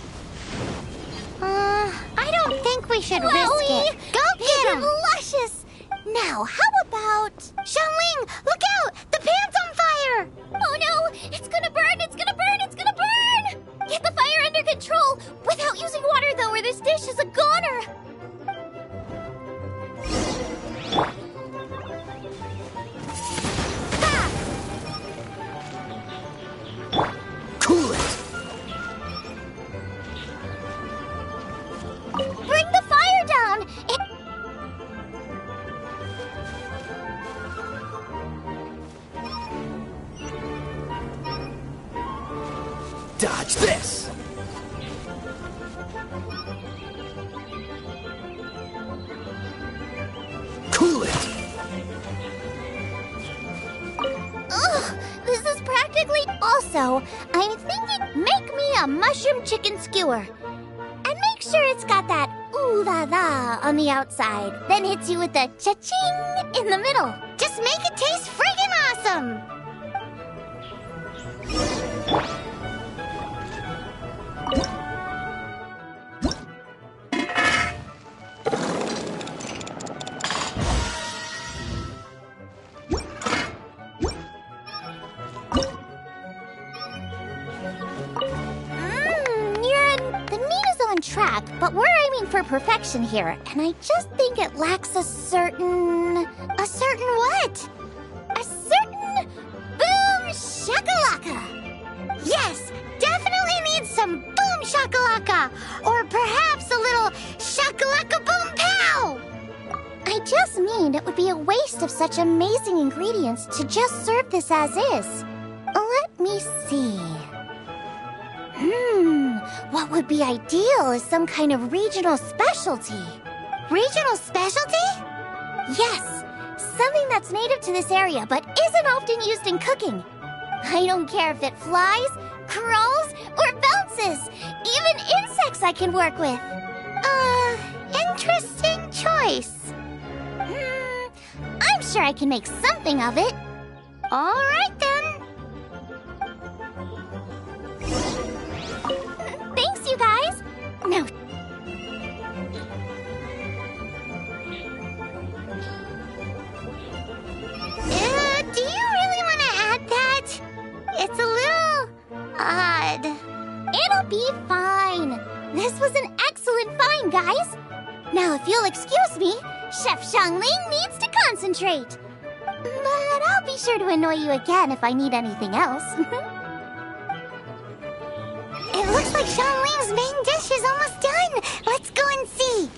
I don't think we should risk it. Go get them! Luscious! Now, how about... Xiangling, look out! The pan's on fire! Oh no! It's gonna burn! It's gonna burn! It's gonna burn! Get the fire under control! Without using water, though, or this dish is a goner! Ha! Cool it! Bring the fire down! Dodge this! Cool it! Ugh, this is practically... Also, I'm thinking make me a mushroom chicken skewer. And make sure it's got that ooh la la on the outside. Then hits you with the cha-ching in the middle. Just make it taste friggin' awesome! perfection here, and I just think it lacks a certain what? A certain boom shakalaka. Yes, definitely needs some boom shakalaka, or perhaps a little shakalaka boom pow. I just mean it would be a waste of such amazing ingredients to just serve this as is. Let me see. What would be ideal is some kind of regional specialty. Regional specialty? Yes, something that's native to this area but isn't often used in cooking. I don't care if it flies, crawls, or bounces. Even insects I can work with. Interesting choice. I'm sure I can make something of it. All right then. Thanks, you guys. Now, do you really want to add that? It's a little odd. It'll be fine. This was an excellent find, guys. Now, if you'll excuse me, Chef Xiangling needs to concentrate. But I'll be sure to annoy you again if I need anything else. It looks like Xiangling's main dish is almost done. Let's go and see.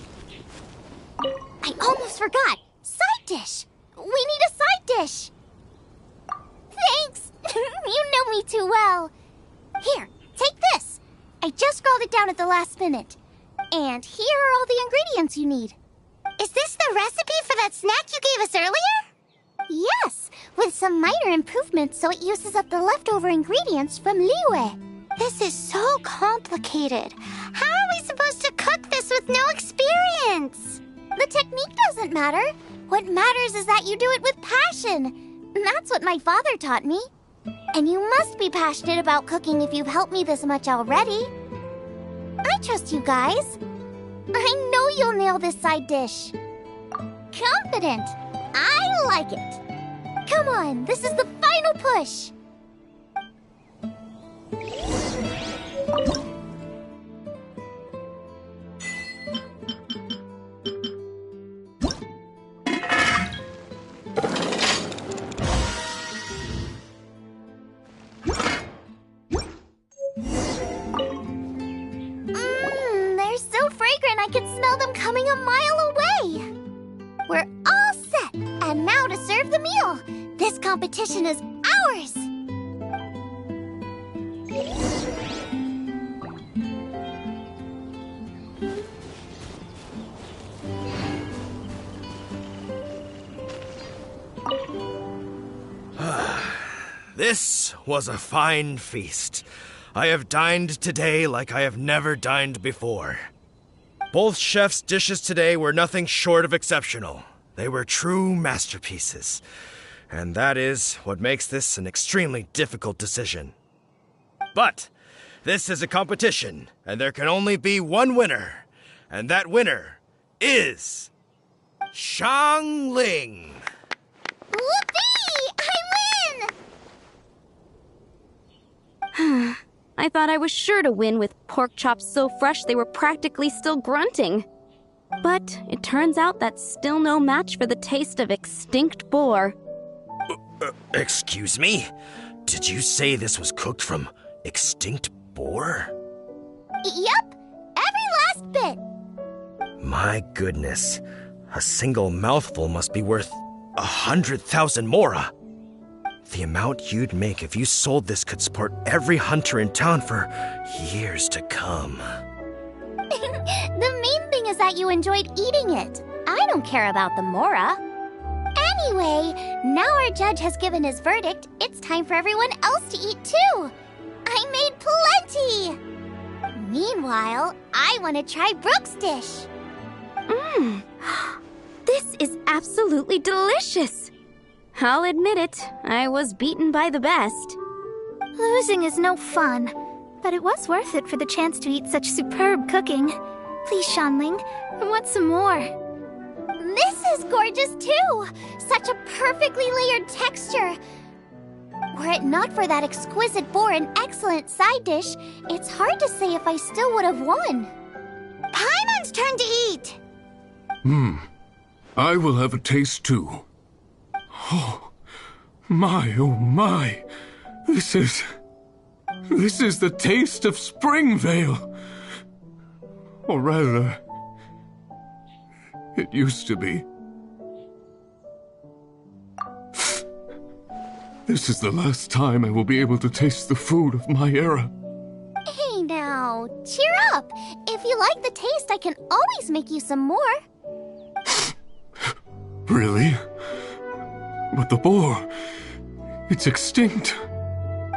I almost forgot. Side dish. We need a side dish. Thanks. You know me too well. Here, take this. I just scrawled it down at the last minute. And here are all the ingredients you need. Is this the recipe for that snack you gave us earlier? Yes, with some minor improvements so it uses up the leftover ingredients from Liyue. This is so complicated. How are we supposed to cook this with no experience? The technique doesn't matter. What matters is that you do it with passion. That's what my father taught me. And you must be passionate about cooking if you've helped me this much already. I trust you guys. I know you'll nail this side dish. Confident. I like it. Come on, this is the final push. They're so fragrant I can smell them coming a mile away. We're all set, and now to serve the meal. This competition is ours. This was a fine feast. I have dined today like I have never dined before. Both chefs' dishes today were nothing short of exceptional. They were true masterpieces. And that is what makes this an extremely difficult decision. But this is a competition, and there can only be one winner. And that winner is Xiangling. Whoopee! I win! I thought I was sure to win with pork chops so fresh they were practically still grunting. But it turns out that's still no match for the taste of extinct boar. Excuse me? Did you say this was cooked from extinct boar? Yep, every last bit. My goodness. A single mouthful must be worth 100,000 mora. The amount you'd make if you sold this could support every hunter in town for years to come. The main thing is that you enjoyed eating it. I don't care about the mora. Anyway, now our judge has given his verdict. It's time for everyone else to eat too. I made plenty. Meanwhile, I want to try Brooke's dish. This is absolutely delicious. I'll admit it, I was beaten by the best. Losing is no fun, but it was worth it for the chance to eat such superb cooking. Please, Xiangling, I want some more. This is gorgeous too! Such a perfectly layered texture. Were it not for that exquisite boar and excellent side dish, it's hard to say if I still would have won. Paimon everyone's turn to eat. I will have a taste too. Oh my. This is the taste of Springvale. Or rather, it used to be. This is the last time I will be able to taste the food of my era. Hey now, cheer up. If you like the taste, I can always make you some more. Really? But the boar, it's extinct.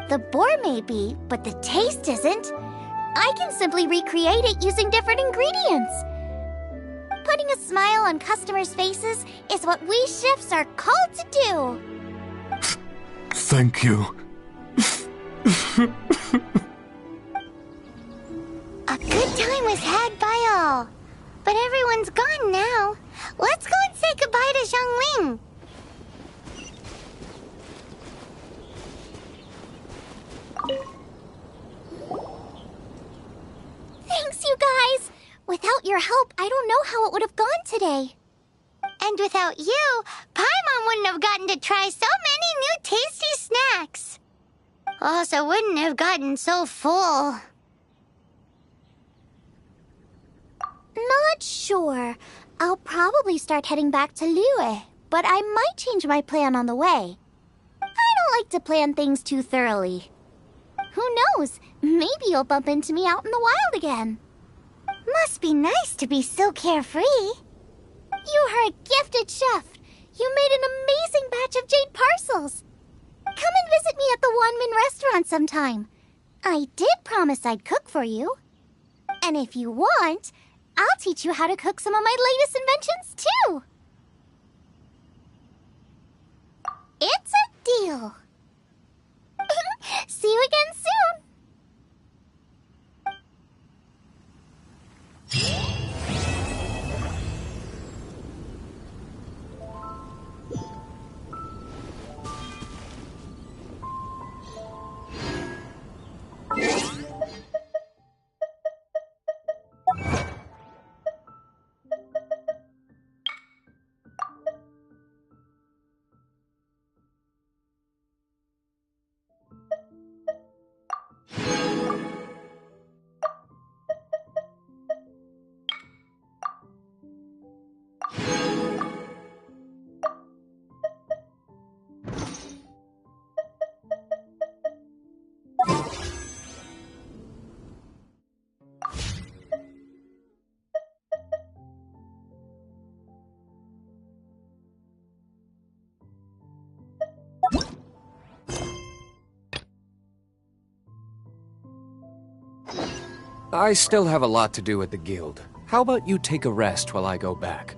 The boar may be, but the taste isn't. I can simply recreate it using different ingredients. Putting a smile on customers' faces is what we chefs are called to do. Thank you. A good time was had by all. But everyone's gone now. Let's go and say goodbye to Xiangling. Thanks, you guys. Without your help, I don't know how it would have gone today. And without you, Paimon wouldn't have gotten to try so many new tasty snacks. Also wouldn't have gotten so full. Not sure. I'll probably start heading back to Liyue, but I might change my plan on the way. I don't like to plan things too thoroughly. Who knows? Maybe you'll bump into me out in the wild again. Must be nice to be so carefree. You are a gifted chef. You made an amazing batch of jade parcels. Come and visit me at the Wanmin restaurant sometime. I did promise I'd cook for you. And if you want, I'll teach you how to cook some of my latest inventions, too. It's a deal. See you again soon. I still have a lot to do at the guild. How about you take a rest while I go back?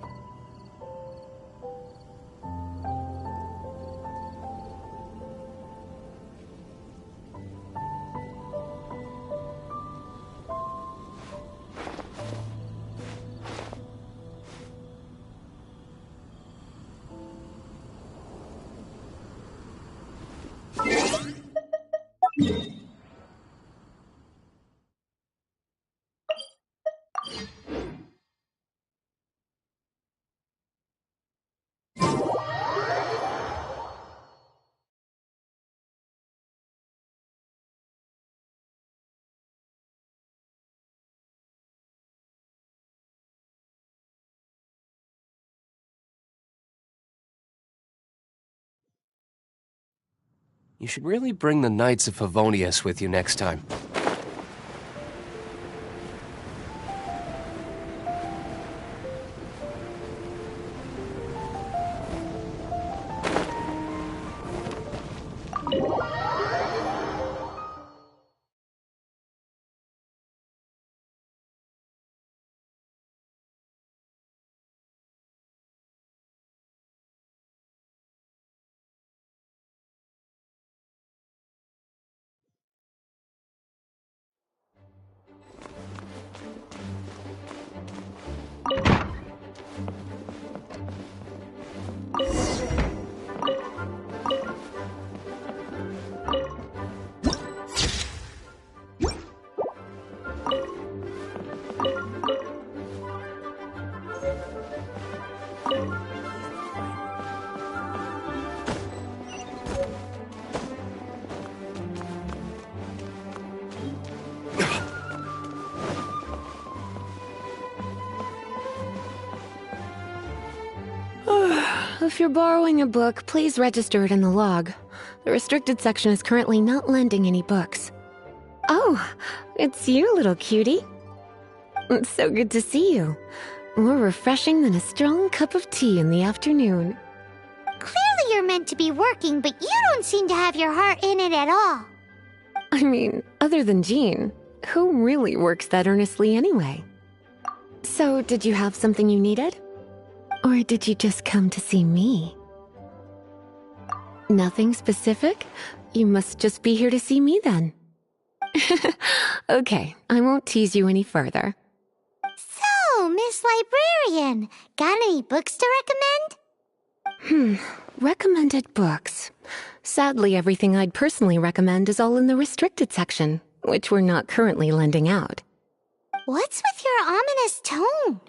You should really bring the Knights of Favonius with you next time. if you're borrowing a book, please register it in the log. The restricted section is currently not lending any books. Oh, it's you, little cutie. It's so good to see you. More refreshing than a strong cup of tea in the afternoon. Clearly you're meant to be working, but you don't seem to have your heart in it at all. I mean, other than Jean, who really works that earnestly anyway? So, did you have something you needed? Or did you just come to see me? Nothing specific? You must just be here to see me then. Okay, I won't tease you any further. So, Miss Librarian, got any books to recommend? Recommended books. Sadly, everything I'd personally recommend is all in the restricted section, which we're not currently lending out. What's with your ominous tone?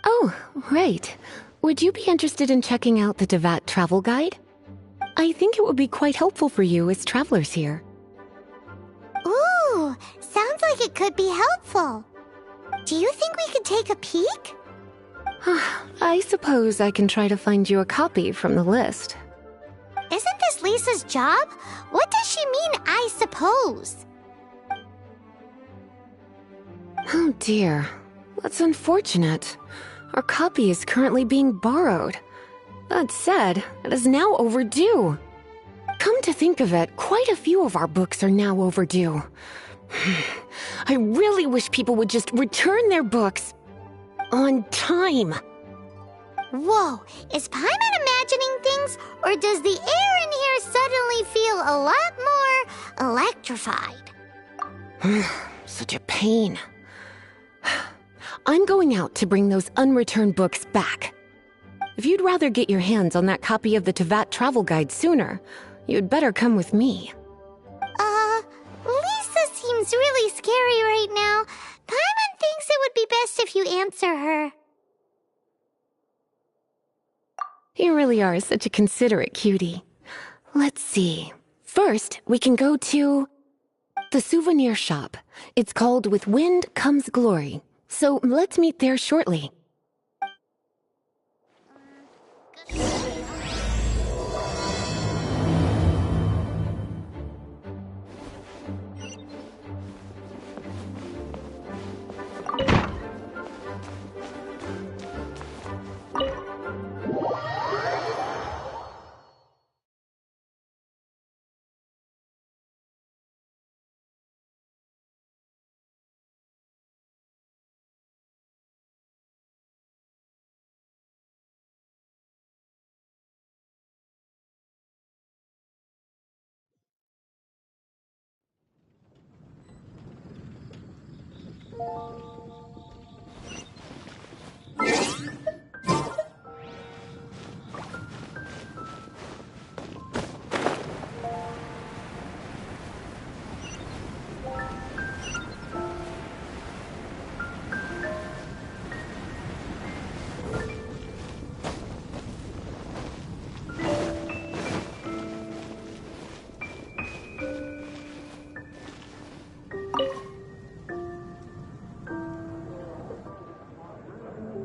Oh, right. Would you be interested in checking out the Teyvat travel guide? I think it would be quite helpful for you as travelers here. Ooh, sounds like it could be helpful. Do you think we could take a peek? I suppose I can try to find you a copy from the list. Isn't this Lisa's job? What does she mean, I suppose? Oh dear, that's unfortunate. Our copy is currently being borrowed. That said, it is now overdue. Come to think of it, quite a few of our books are now overdue. I really wish people would just return their books on time. Whoa, is Paimon imagining things, or does the air in here suddenly feel a lot more electrified? Such a pain. I'm going out to bring those unreturned books back. If you'd rather get your hands on that copy of the Teyvat travel guide sooner, you'd better come with me. Lisa seems really scary right now. Paimon thinks it would be best if you answer her. You really are such a considerate cutie. Let's see. First, we can go to the souvenir shop. It's called With Wind Comes Glory. So let's meet there shortly.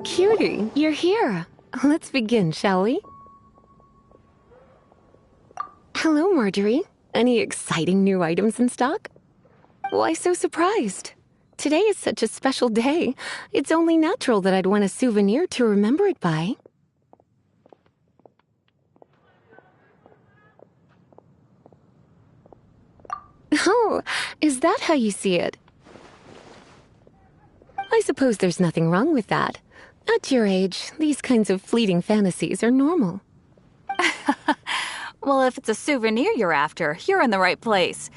Cutie, you're here. Let's begin, shall we? Hello, Marjorie. Any exciting new items in stock? Why so surprised? Today is such a special day. It's only natural that I'd want a souvenir to remember it by. Oh, is that how you see it? I suppose there's nothing wrong with that. At your age, these kinds of fleeting fantasies are normal. Well, if it's a souvenir you're after, you're in the right place.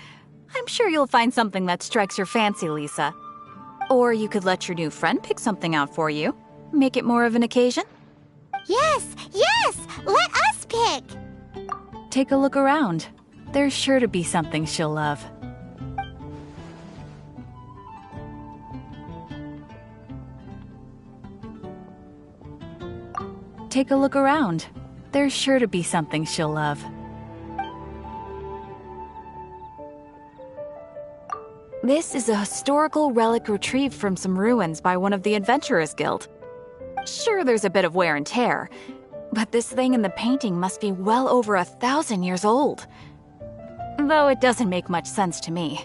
I'm sure you'll find something that strikes your fancy, Lisa. Or you could let your new friend pick something out for you. Make it more of an occasion. Yes, let us pick. Take a look around. There's sure to be something she'll love. Take a look around. There's sure to be something she'll love. This is a historical relic retrieved from some ruins by one of the Adventurers Guild. Sure, there's a bit of wear and tear, But this thing in the painting must be well over 1,000 years old. Though it doesn't make much sense to me.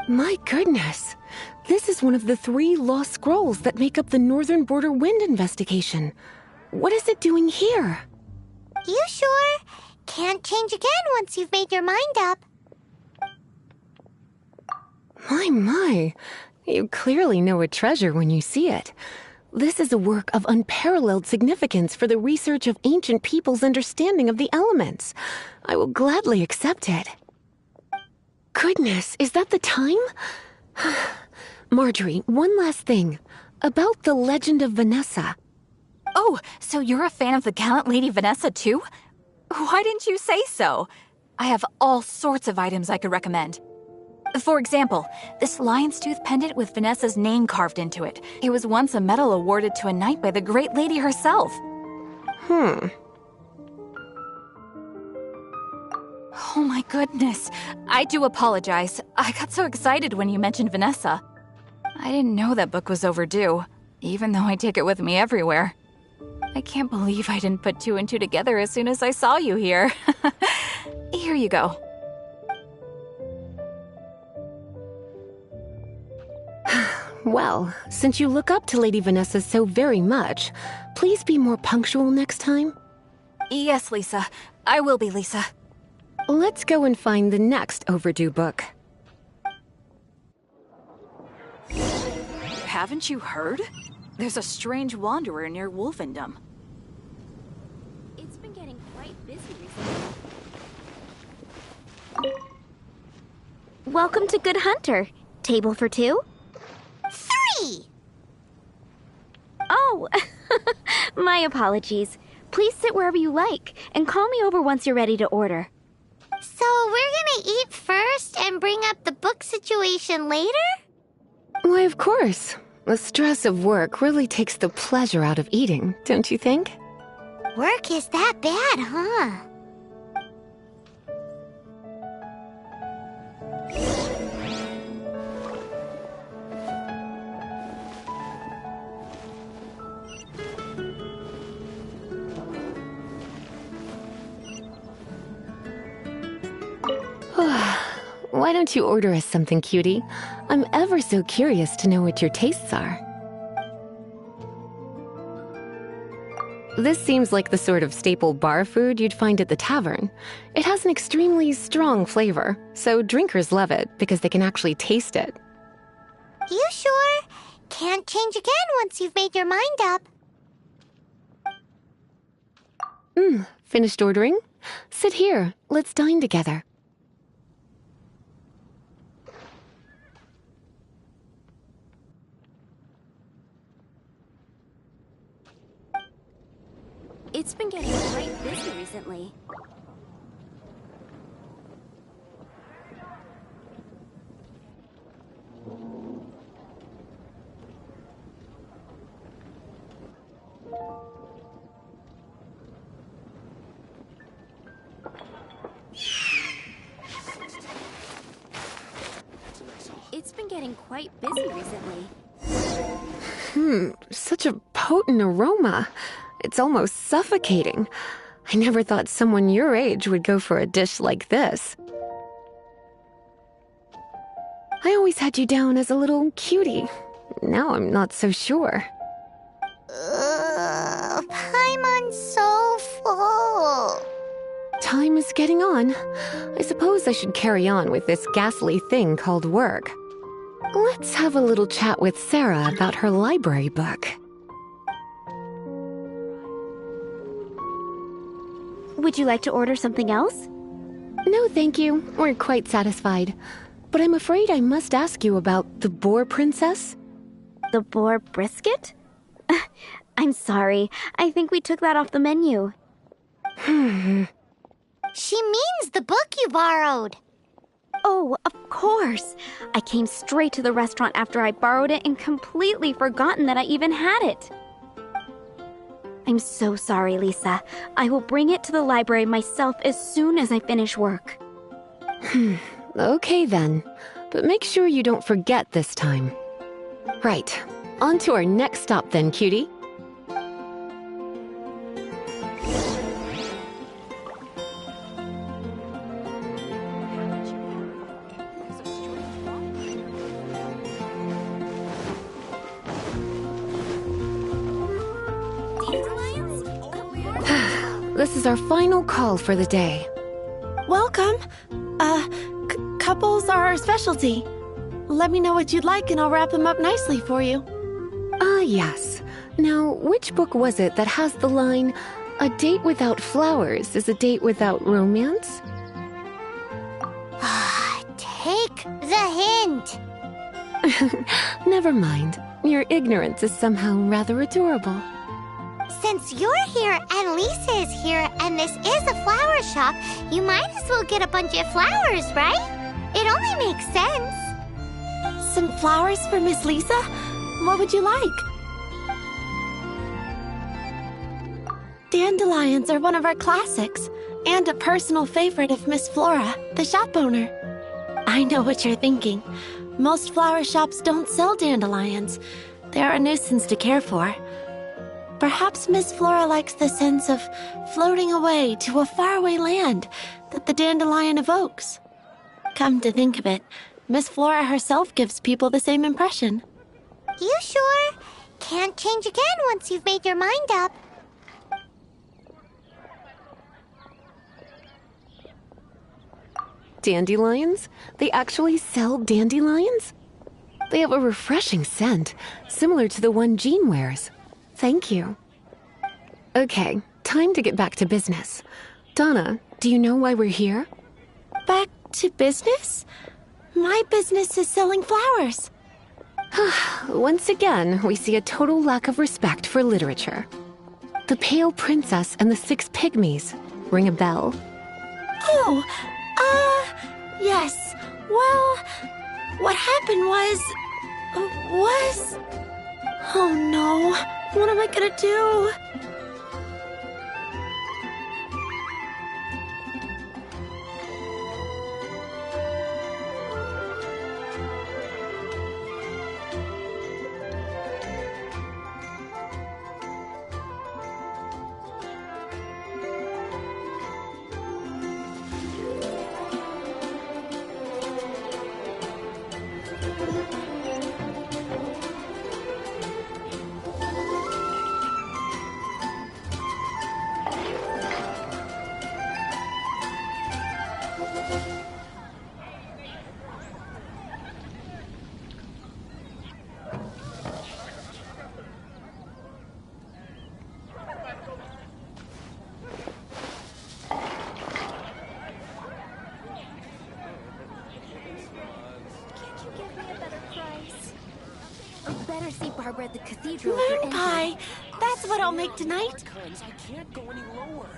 My goodness. This is one of the 3 lost scrolls that make up the Northern Border Wind investigation. What is it doing here? You sure? Can't change again once you've made your mind up. My. You clearly know a treasure when you see it. This is a work of unparalleled significance for the research of ancient people's understanding of the elements. I will gladly accept it. Goodness, is that the time? Marjorie, one last thing. About the legend of Vanessa. Oh, so you're a fan of the gallant Lady Vanessa too? Why didn't you say so? I have all sorts of items I could recommend. For example, this lion's tooth pendant with Vanessa's name carved into it. It was once a medal awarded to a knight by the great lady herself. Oh my goodness. I do apologize. I got so excited when you mentioned Vanessa. I didn't know that book was overdue, even though I take it with me everywhere. I can't believe I didn't put 2 and 2 together as soon as I saw you here. Here you go. Well, since you look up to Lady Vanessa so very much, please be more punctual next time. Yes, Lisa. I will be, Lisa. Let's go and find the next overdue book. Haven't you heard? There's a strange wanderer near Wolfendom. It's been getting quite busy recently. Welcome to Good Hunter. Table for 2? 3! Oh, my apologies. Please sit wherever you like, and call me over once you're ready to order. So we're gonna eat first and bring up the book situation later? Why, of course. The stress of work really takes the pleasure out of eating, don't you think? Work is that bad, huh? Why don't you order us something, cutie? I'm ever so curious to know what your tastes are. This seems like the sort of staple bar food you'd find at the tavern. It has an extremely strong flavor, so drinkers love it because they can actually taste it. You sure? Can't change again once you've made your mind up. Finished ordering? Sit here. Let's dine together. It's been getting quite busy recently. It's been getting quite busy recently. Such a potent aroma. It's almost suffocating. I never thought someone your age would go for a dish like this. I always had you down as a little cutie. Now I'm not so sure. Paimon's so full. Time is getting on. I suppose I should carry on with this ghastly thing called work. Let's have a little chat with Sarah about her library book. Would you like to order something else? No, thank you. We're quite satisfied. But I'm afraid I must ask you about the Boar Princess. The boar brisket? I'm sorry. I think we took that off the menu. She means the book you borrowed. Oh, of course. I came straight to the restaurant after I borrowed it and completely forgotten that I even had it. I'm so sorry, Lisa. I will bring it to the library myself as soon as I finish work. Okay then. But make sure you don't forget this time. Right. On to our next stop then, cutie. This is our final call for the day. Welcome. Couples are our specialty. Let me know what you'd like and I'll wrap them up nicely for you. Yes. Now, which book was it that has the line, "A date without flowers is a date without romance"? Take the hint. Never mind. Your ignorance is somehow rather adorable. Since you're here and Lisa is here and this is a flower shop, you might as well get a bunch of flowers, right? It only makes sense. Some flowers for Miss Lisa? What would you like? Dandelions are one of our classics, and a personal favorite of Miss Flora, the shop owner. I know what you're thinking. Most flower shops don't sell dandelions. They're a nuisance to care for. Perhaps Miss Flora likes the sense of floating away to a faraway land that the dandelion evokes. Come to think of it, Miss Flora herself gives people the same impression. You sure? Can't change again once you've made your mind up. Dandelions? They actually sell dandelions? They have a refreshing scent, similar to the one Jean wears. Thank you. Okay, time to get back to business. Donna, do you know why we're here? Back to business? My business is selling flowers. Once again, we see a total lack of respect for literature. The Pale Princess and the Six Pygmies. Ring a bell? Oh, yes. Well, what happened was... Oh no, what am I gonna do? Better see Barbara at the cathedral. Moon pie! That's what I'll make tonight. I can't go any lower.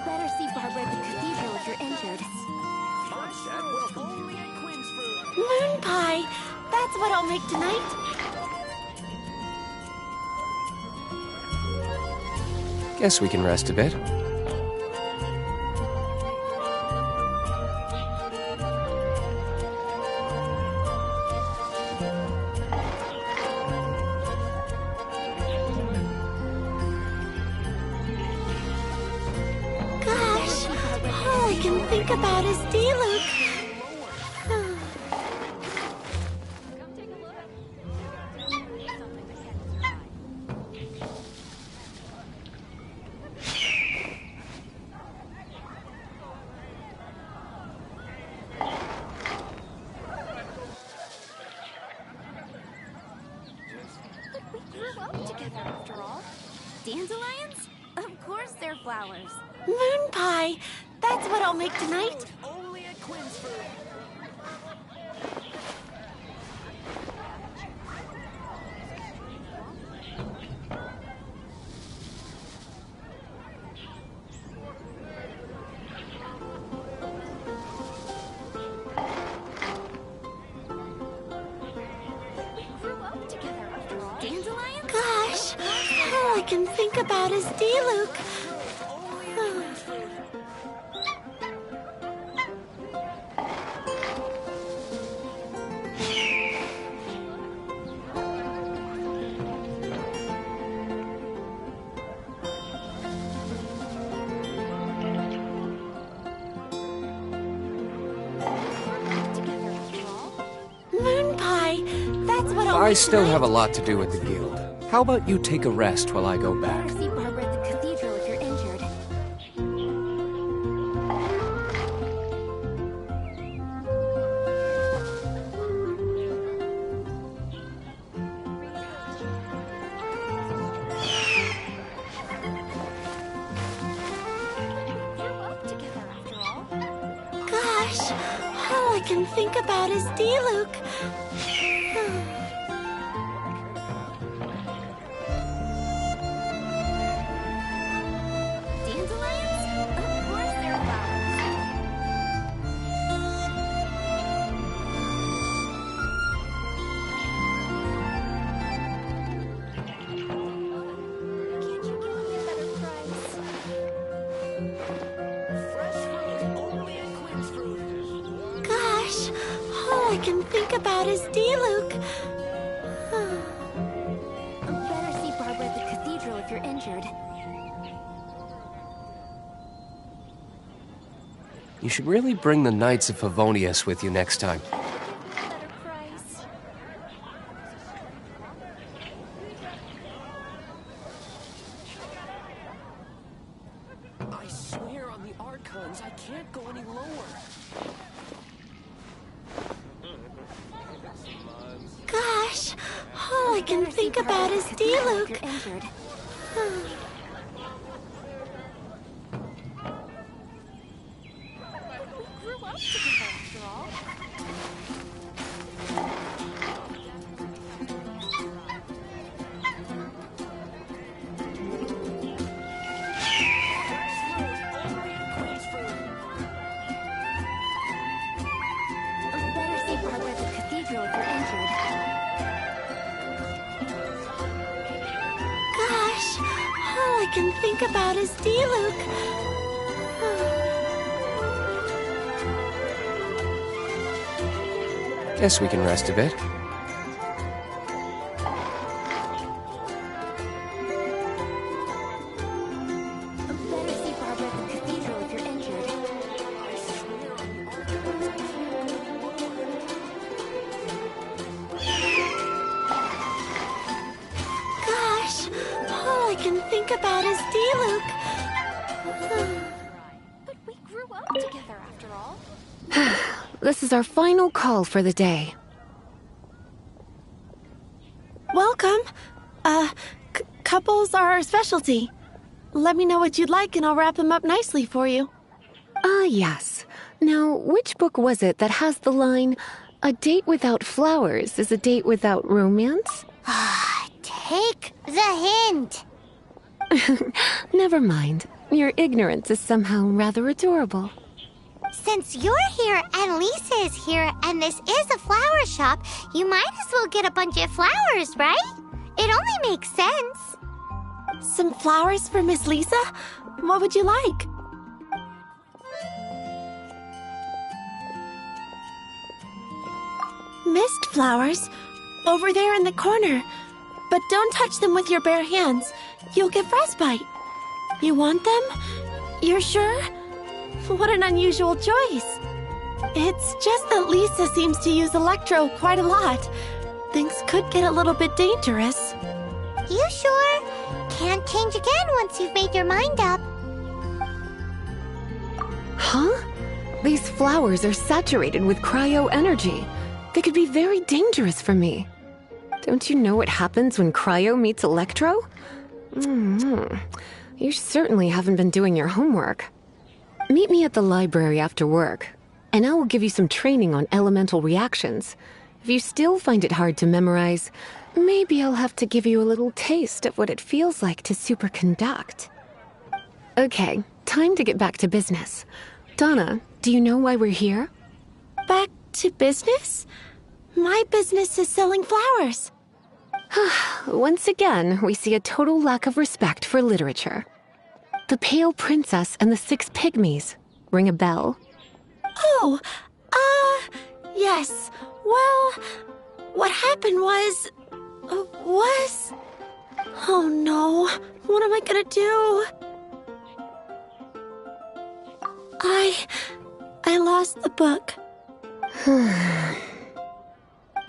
Better see Barbara at the cathedral if you're injured. Moon pie! That's what I'll make tonight. Guess we can rest a bit. Gosh, all I can think about is D-Luke. Together after all. Dandelions? Of course they're flowers. Moon pie! That's what I'll make tonight. Only at Quinsford. Gosh, all I can think about is D-Luke. I still have a lot to do with the guild. How about you take a rest while I go back? See Barbara at the cathedral if you're injured. Gosh, all I can think about is D-Luke. Dandelions? Of course they're flowers. Can't you give me a better price? Gosh, all I can think about is D-Luke. Better see Barbara at the cathedral if you're injured. You should really bring the Knights of Favonius with you next time. Better price. I swear on the Archons, I can't go any lower. Gosh, all I can think about is D-Luke. If you're injured. We grew up together after all. Better see Barbara at the cathedral if you're injured. Gosh, all I can think about is D-Luke. Guess we can rest a bit. Better see Barbara at the cathedral if you're injured. Gosh, all I can think about is D-Luke. But we grew up together after all. This is our final call for the day. Welcome. Couples are our specialty. Let me know what you'd like and I'll wrap them up nicely for you. Yes. Now, which book was it that has the line, "A date without flowers is a date without romance"? Take the hint. Never mind. Your ignorance is somehow rather adorable. Since you're here and Lisa is here and this is a flower shop, you might as well get a bunch of flowers, right? It only makes sense. Some flowers for Miss Lisa? What would you like? Mist flowers? Over there in the corner. But don't touch them with your bare hands. You'll get frostbite. You want them? You're sure? What an unusual choice. It's just that Lisa seems to use Electro quite a lot. Things could get a little bit dangerous. You sure? Can't change again once you've made your mind up. Huh? These flowers are saturated with cryo energy. They could be very dangerous for me. Don't you know what happens when cryo meets electro? You certainly haven't been doing your homework. Meet me at the library after work, and I will give you some training on elemental reactions. If you still find it hard to memorize, maybe I'll have to give you a little taste of what it feels like to superconduct. Okay, time to get back to business. Donna, do you know why we're here? Back to business? My business is selling flowers. Once again, we see a total lack of respect for literature. The Pale Princess and the Six Pygmies. Ring a bell? Oh, yes. Well, what happened was... Oh no, what am I gonna do? I lost the book.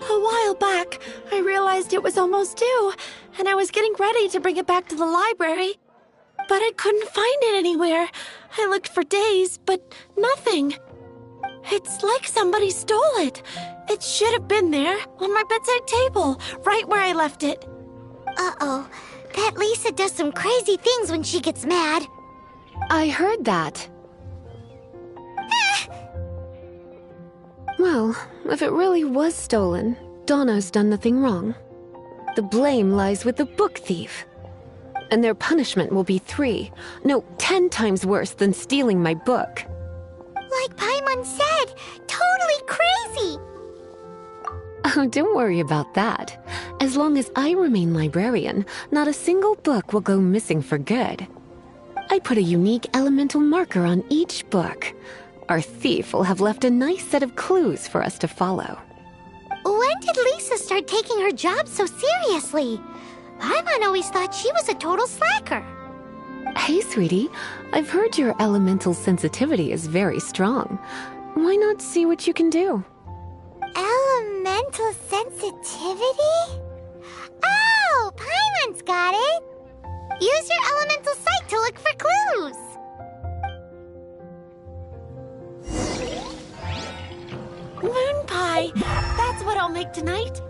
A while back, I realized realized it was almost due, and I was getting ready to bring it back to the library. But I couldn't find it anywhere. I looked for days, but nothing. It's like somebody stole it. It should have been there, on my bedside table, right where I left it. Uh-oh. That Lisa does some crazy things when she gets mad. I heard that. Well, if it really was stolen, Donna's done nothing wrong. The blame lies with the book thief. And their punishment will be 10 times worse than stealing my book. Like Paimon said, totally crazy! Oh, don't worry about that. As long as I remain librarian, not a single book will go missing for good. I put a unique elemental marker on each book. Our thief will have left a nice set of clues for us to follow. When did Lisa start taking her job so seriously? Paimon always thought she was a total slacker. Hey, sweetie. I've heard your elemental sensitivity is very strong. Why not see what you can do? Elemental sensitivity? Oh, Paimon's got it! Use your elemental sight to look for clues! Moon pie! That's what I'll make tonight.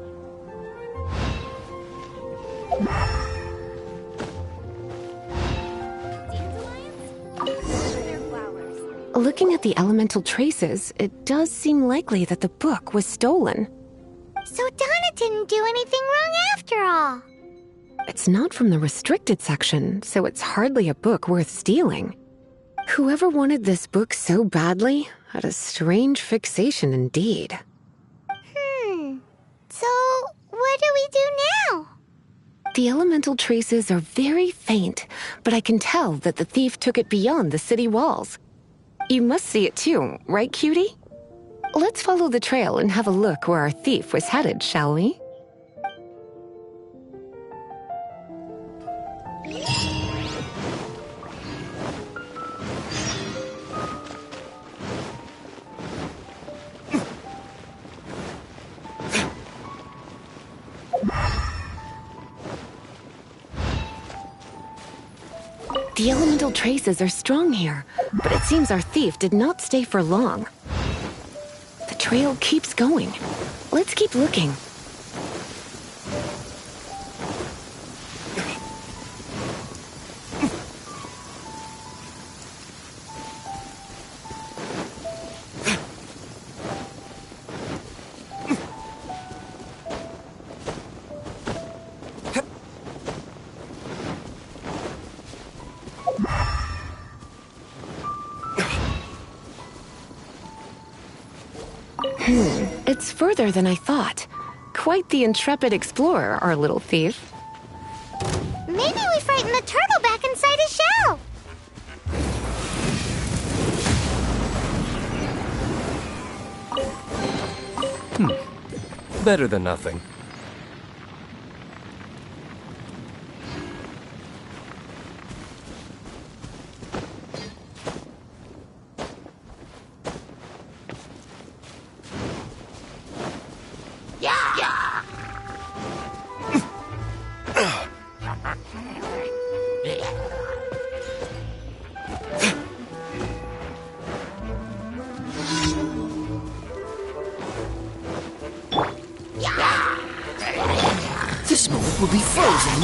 Looking at the elemental traces, it does seem likely that the book was stolen. So Donna didn't do anything wrong after all. It's not from the restricted section, so it's hardly a book worth stealing. Whoever wanted this book so badly had a strange fixation indeed. So what do we do now? The elemental traces are very faint, but I can tell that the thief took it beyond the city walls. You must see it too, right, cutie? Let's follow the trail and have a look where our thief was headed, shall we? The elemental traces are strong here, but it seems our thief did not stay for long. The trail keeps going. Let's keep looking. It's further than I thought. Quite the intrepid explorer, our little thief. Maybe we frightened the turtle back inside his shell. Better than nothing. This moment will be frozen.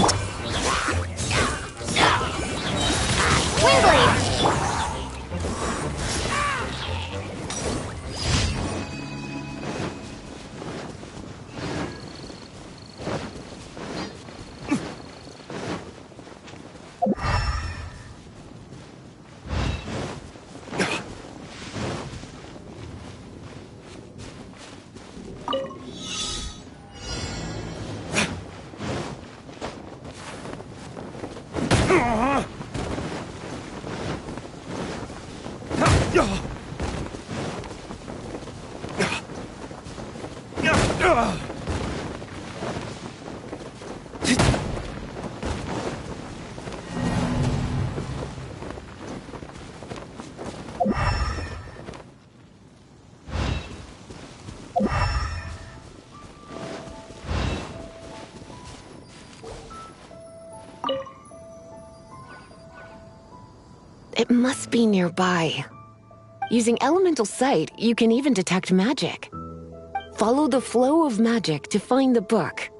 Windblade! It must be nearby. Using elemental sight, you can even detect magic. Follow the flow of magic to find the book.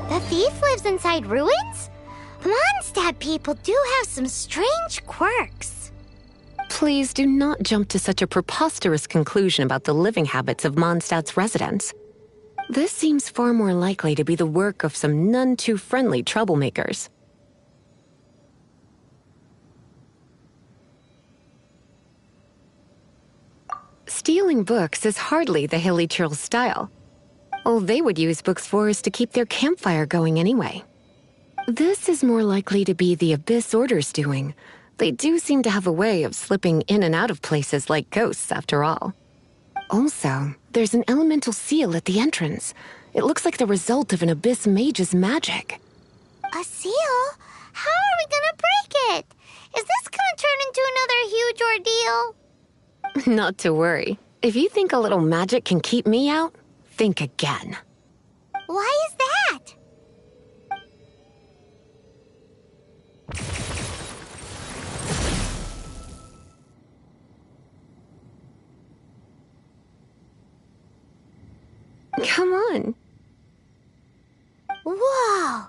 The thief lives inside ruins? Mondstadt people do have some strange quirks. Please do not jump to such a preposterous conclusion about the living habits of Mondstadt's residents. This seems far more likely to be the work of some none-too-friendly troublemakers. Stealing books is hardly the Hilly Churl's style. All they would use books for is to keep their campfire going anyway. This is more likely to be the Abyss Order's doing. They do seem to have a way of slipping in and out of places like ghosts, after all. Also, there's an elemental seal at the entrance. It looks like the result of an Abyss mage's magic. A seal? How are we gonna break it? Is this gonna turn into another huge ordeal? Not to worry. If you think a little magic can keep me out, think again. Why is that? Come on. Whoa!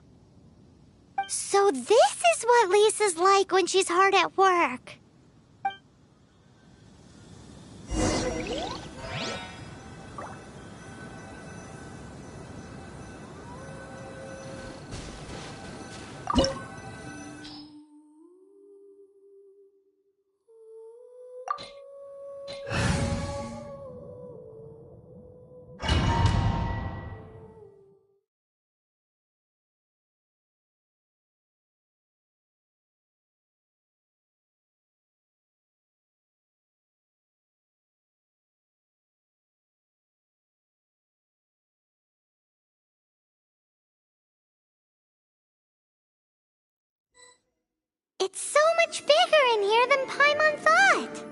So this is what Lisa's like when she's hard at work. It's so much bigger in here than Paimon thought.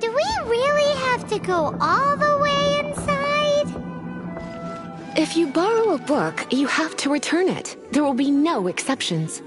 Do we really have to go all the way inside? If you borrow a book, you have to return it. There will be no exceptions.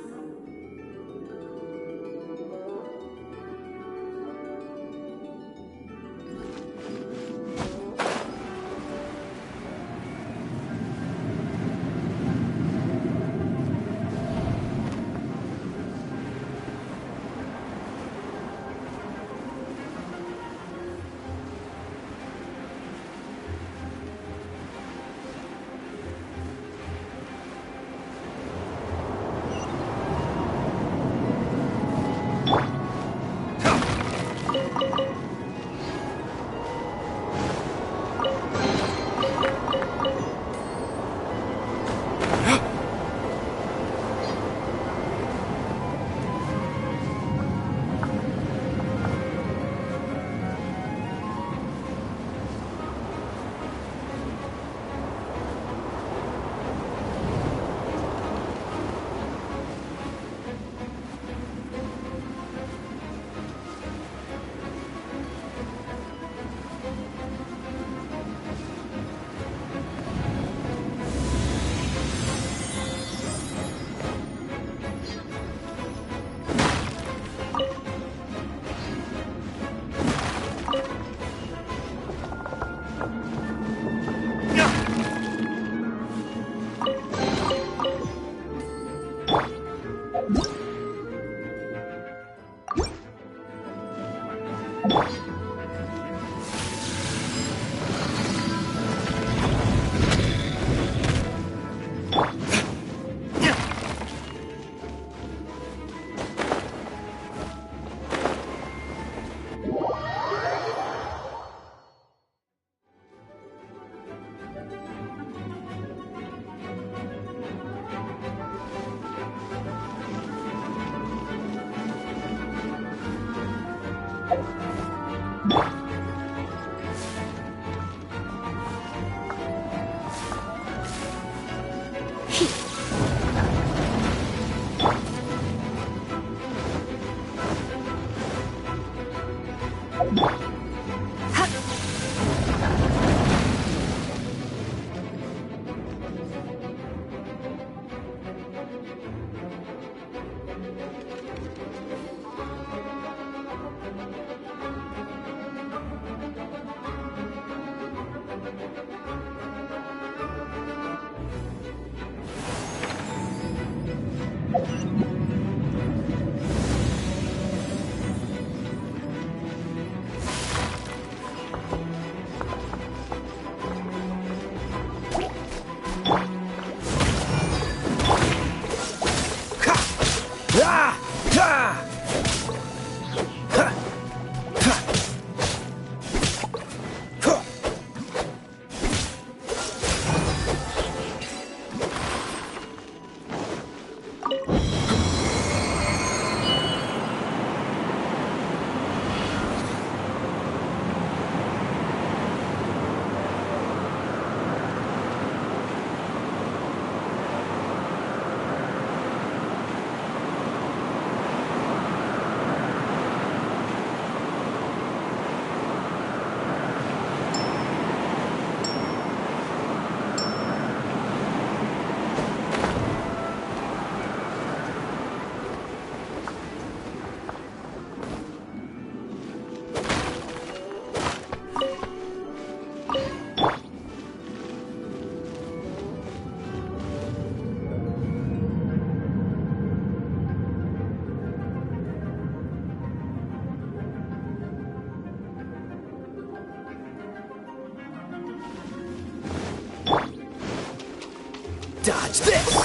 Dodge this!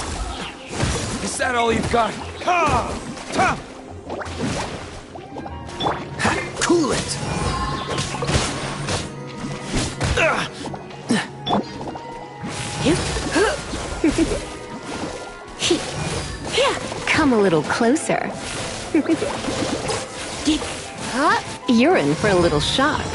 Is that all you've got? Ha! Ha! Ha! Cool it! Come a little closer. You're in for a little shock.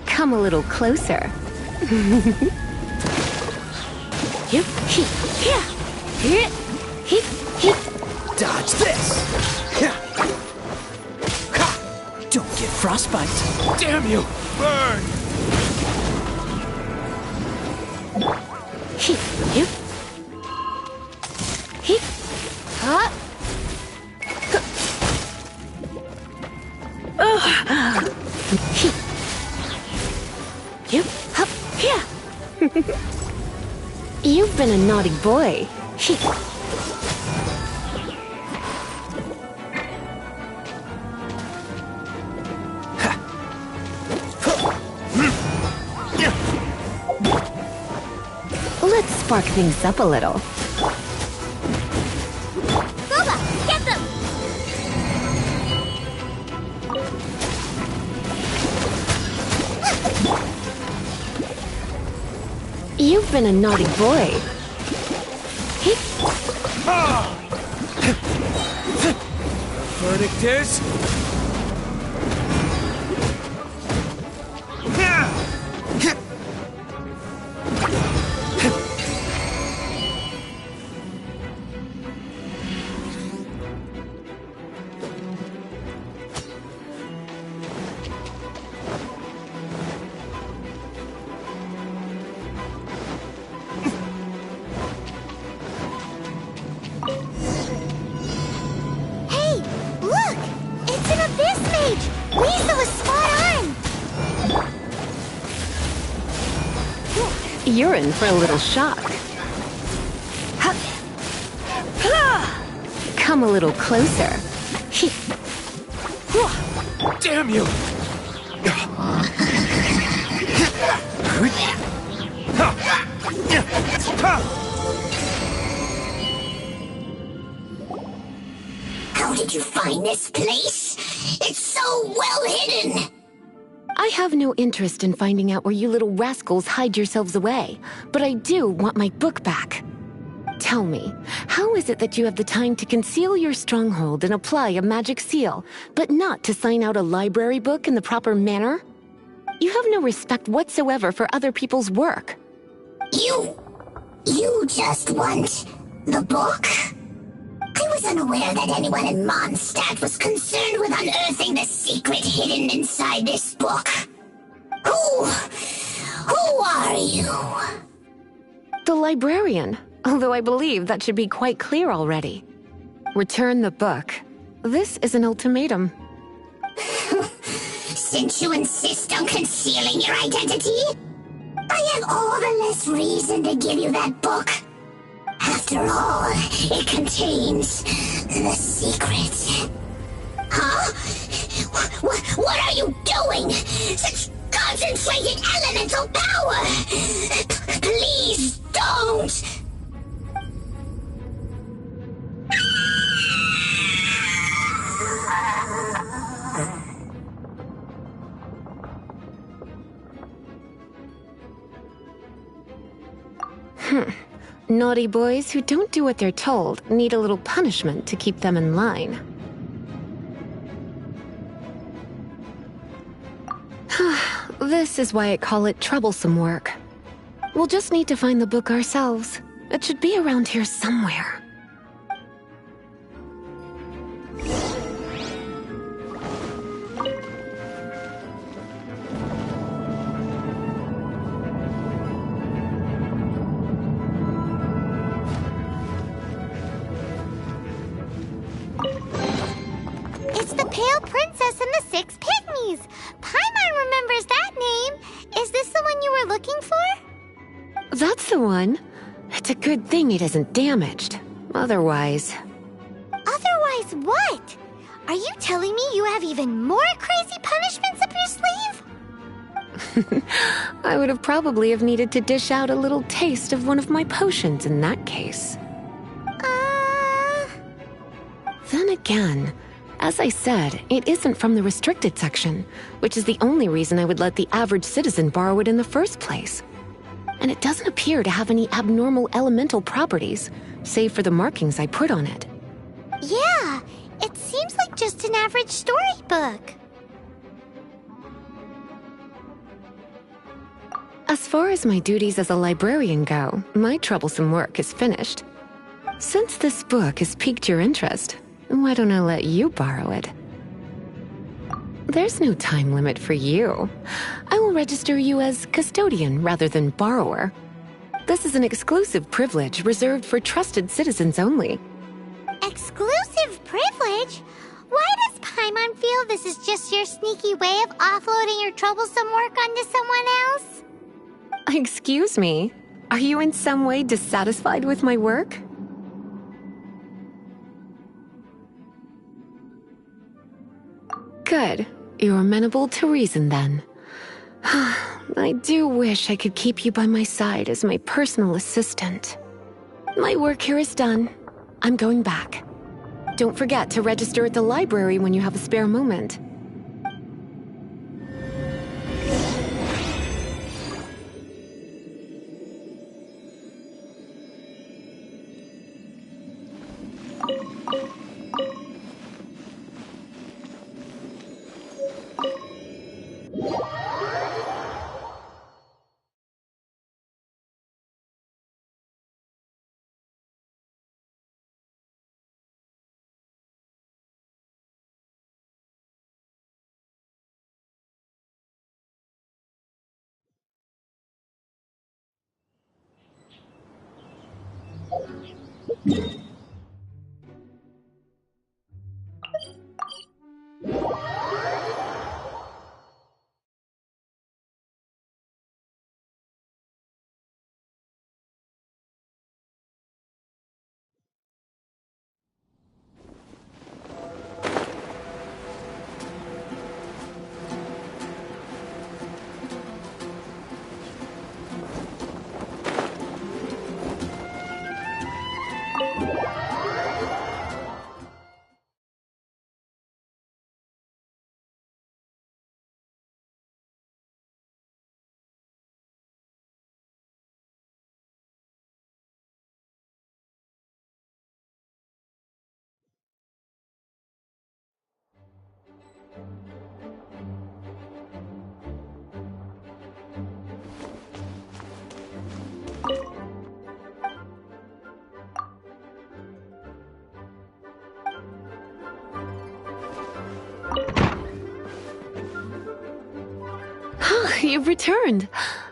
Come a little closer. Dodge this! Don't get frostbite! Damn you! Burn! You've been a naughty boy. Let's spark things up a little. Boba, get them! You've been a naughty boy. Verdict is... You're in for a little shock. Come a little closer. Damn you! did you find this place? It's so well hidden! I have no interest in finding out where you little rascals hide yourselves away, but I do want my book back. Tell me, how is it that you have the time to conceal your stronghold and apply a magic seal, but not to sign out a library book in the proper manner? You have no respect whatsoever for other people's work. You just want the book? I was unaware that anyone in Mondstadt was concerned with unearthing the secret hidden inside this book. Who are you? The librarian, although I believe that should be quite clear already. Return the book. This is an ultimatum. Since you insist on concealing your identity, I have all the less reason to give you that book. After all, it contains the secret. Huh? What are you doing? Such concentrated elemental power! Please don't! Naughty boys who don't do what they're told need a little punishment to keep them in line. This is why I call it troublesome work. We'll just need to find the book ourselves. It should be around here somewhere. It's the Pale Princess and the Six Pygmies! Paimon remembers that name! Is this the one you were looking for? That's the one. It's a good thing it isn't damaged. Otherwise... Otherwise what? Are you telling me you have even more crazy punishments up your sleeve? I would have probably have needed to dish out a little taste of one of my potions in that case. Then again, as I said, it isn't from the restricted section, which is the only reason I would let the average citizen borrow it in the first place. And it doesn't appear to have any abnormal elemental properties, save for the markings I put on it. Yeah, it seems like just an average storybook. As far as my duties as a librarian go, my troublesome work is finished. Since this book has piqued your interest, why don't I let you borrow it? There's no time limit for you. I will register you as custodian rather than borrower. This is an exclusive privilege reserved for trusted citizens only. Exclusive privilege? Why does Paimon feel this is just your sneaky way of offloading your troublesome work onto someone else? Excuse me, are you in some way dissatisfied with my work? Good. You're amenable to reason, then. I do wish I could keep you by my side as my personal assistant. My work here is done. I'm going back. Don't forget to register at the library when you have a spare moment. You've returned.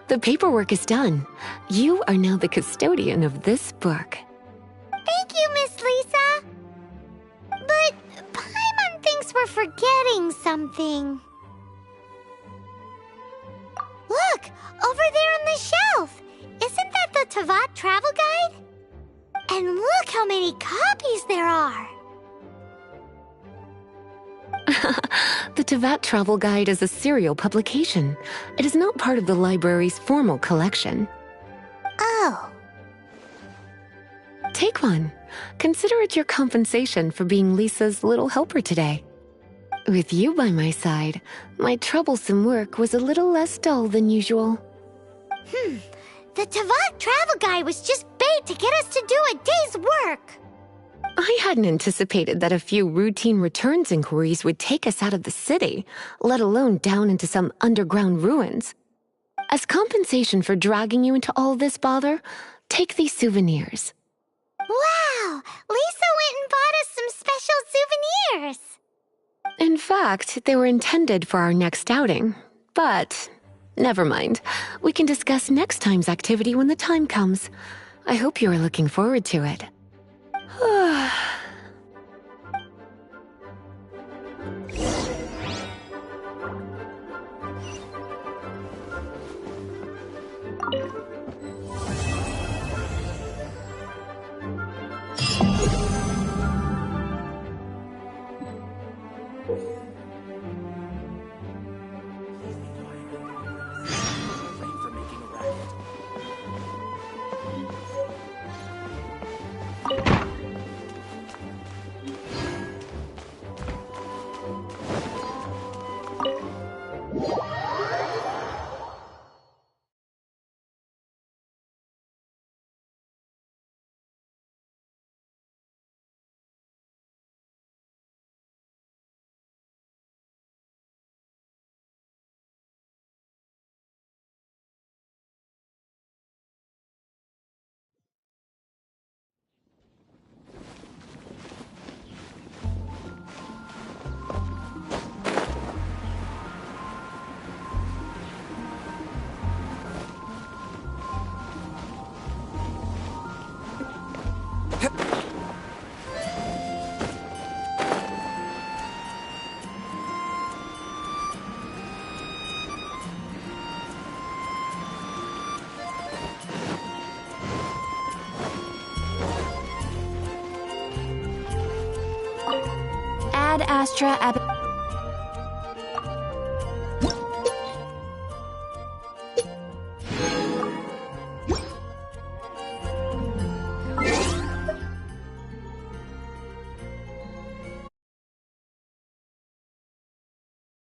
The paperwork is done. You are now the custodian of this book. Thank you, Miss Lisa. But Paimon thinks we're forgetting something. Look, over there on the shelf. Isn't that the Teyvat travel guide? And look how many copies there are. The Teyvat Travel Guide is a serial publication. It is not part of the library's formal collection. Oh. Take one. Consider it your compensation for being Lisa's little helper today. With you by my side, my troublesome work was a little less dull than usual. The Teyvat travel guide was just bait to get us to do a day's work. I hadn't anticipated that a few routine returns inquiries would take us out of the city, let alone down into some underground ruins. As compensation for dragging you into all this bother, take these souvenirs. Wow! Lisa went and bought us some special souvenirs. In fact, they were intended for our next outing, but never mind. We can discuss next time's activity when the time comes. I hope you are looking forward to it. Ad Astra Ab...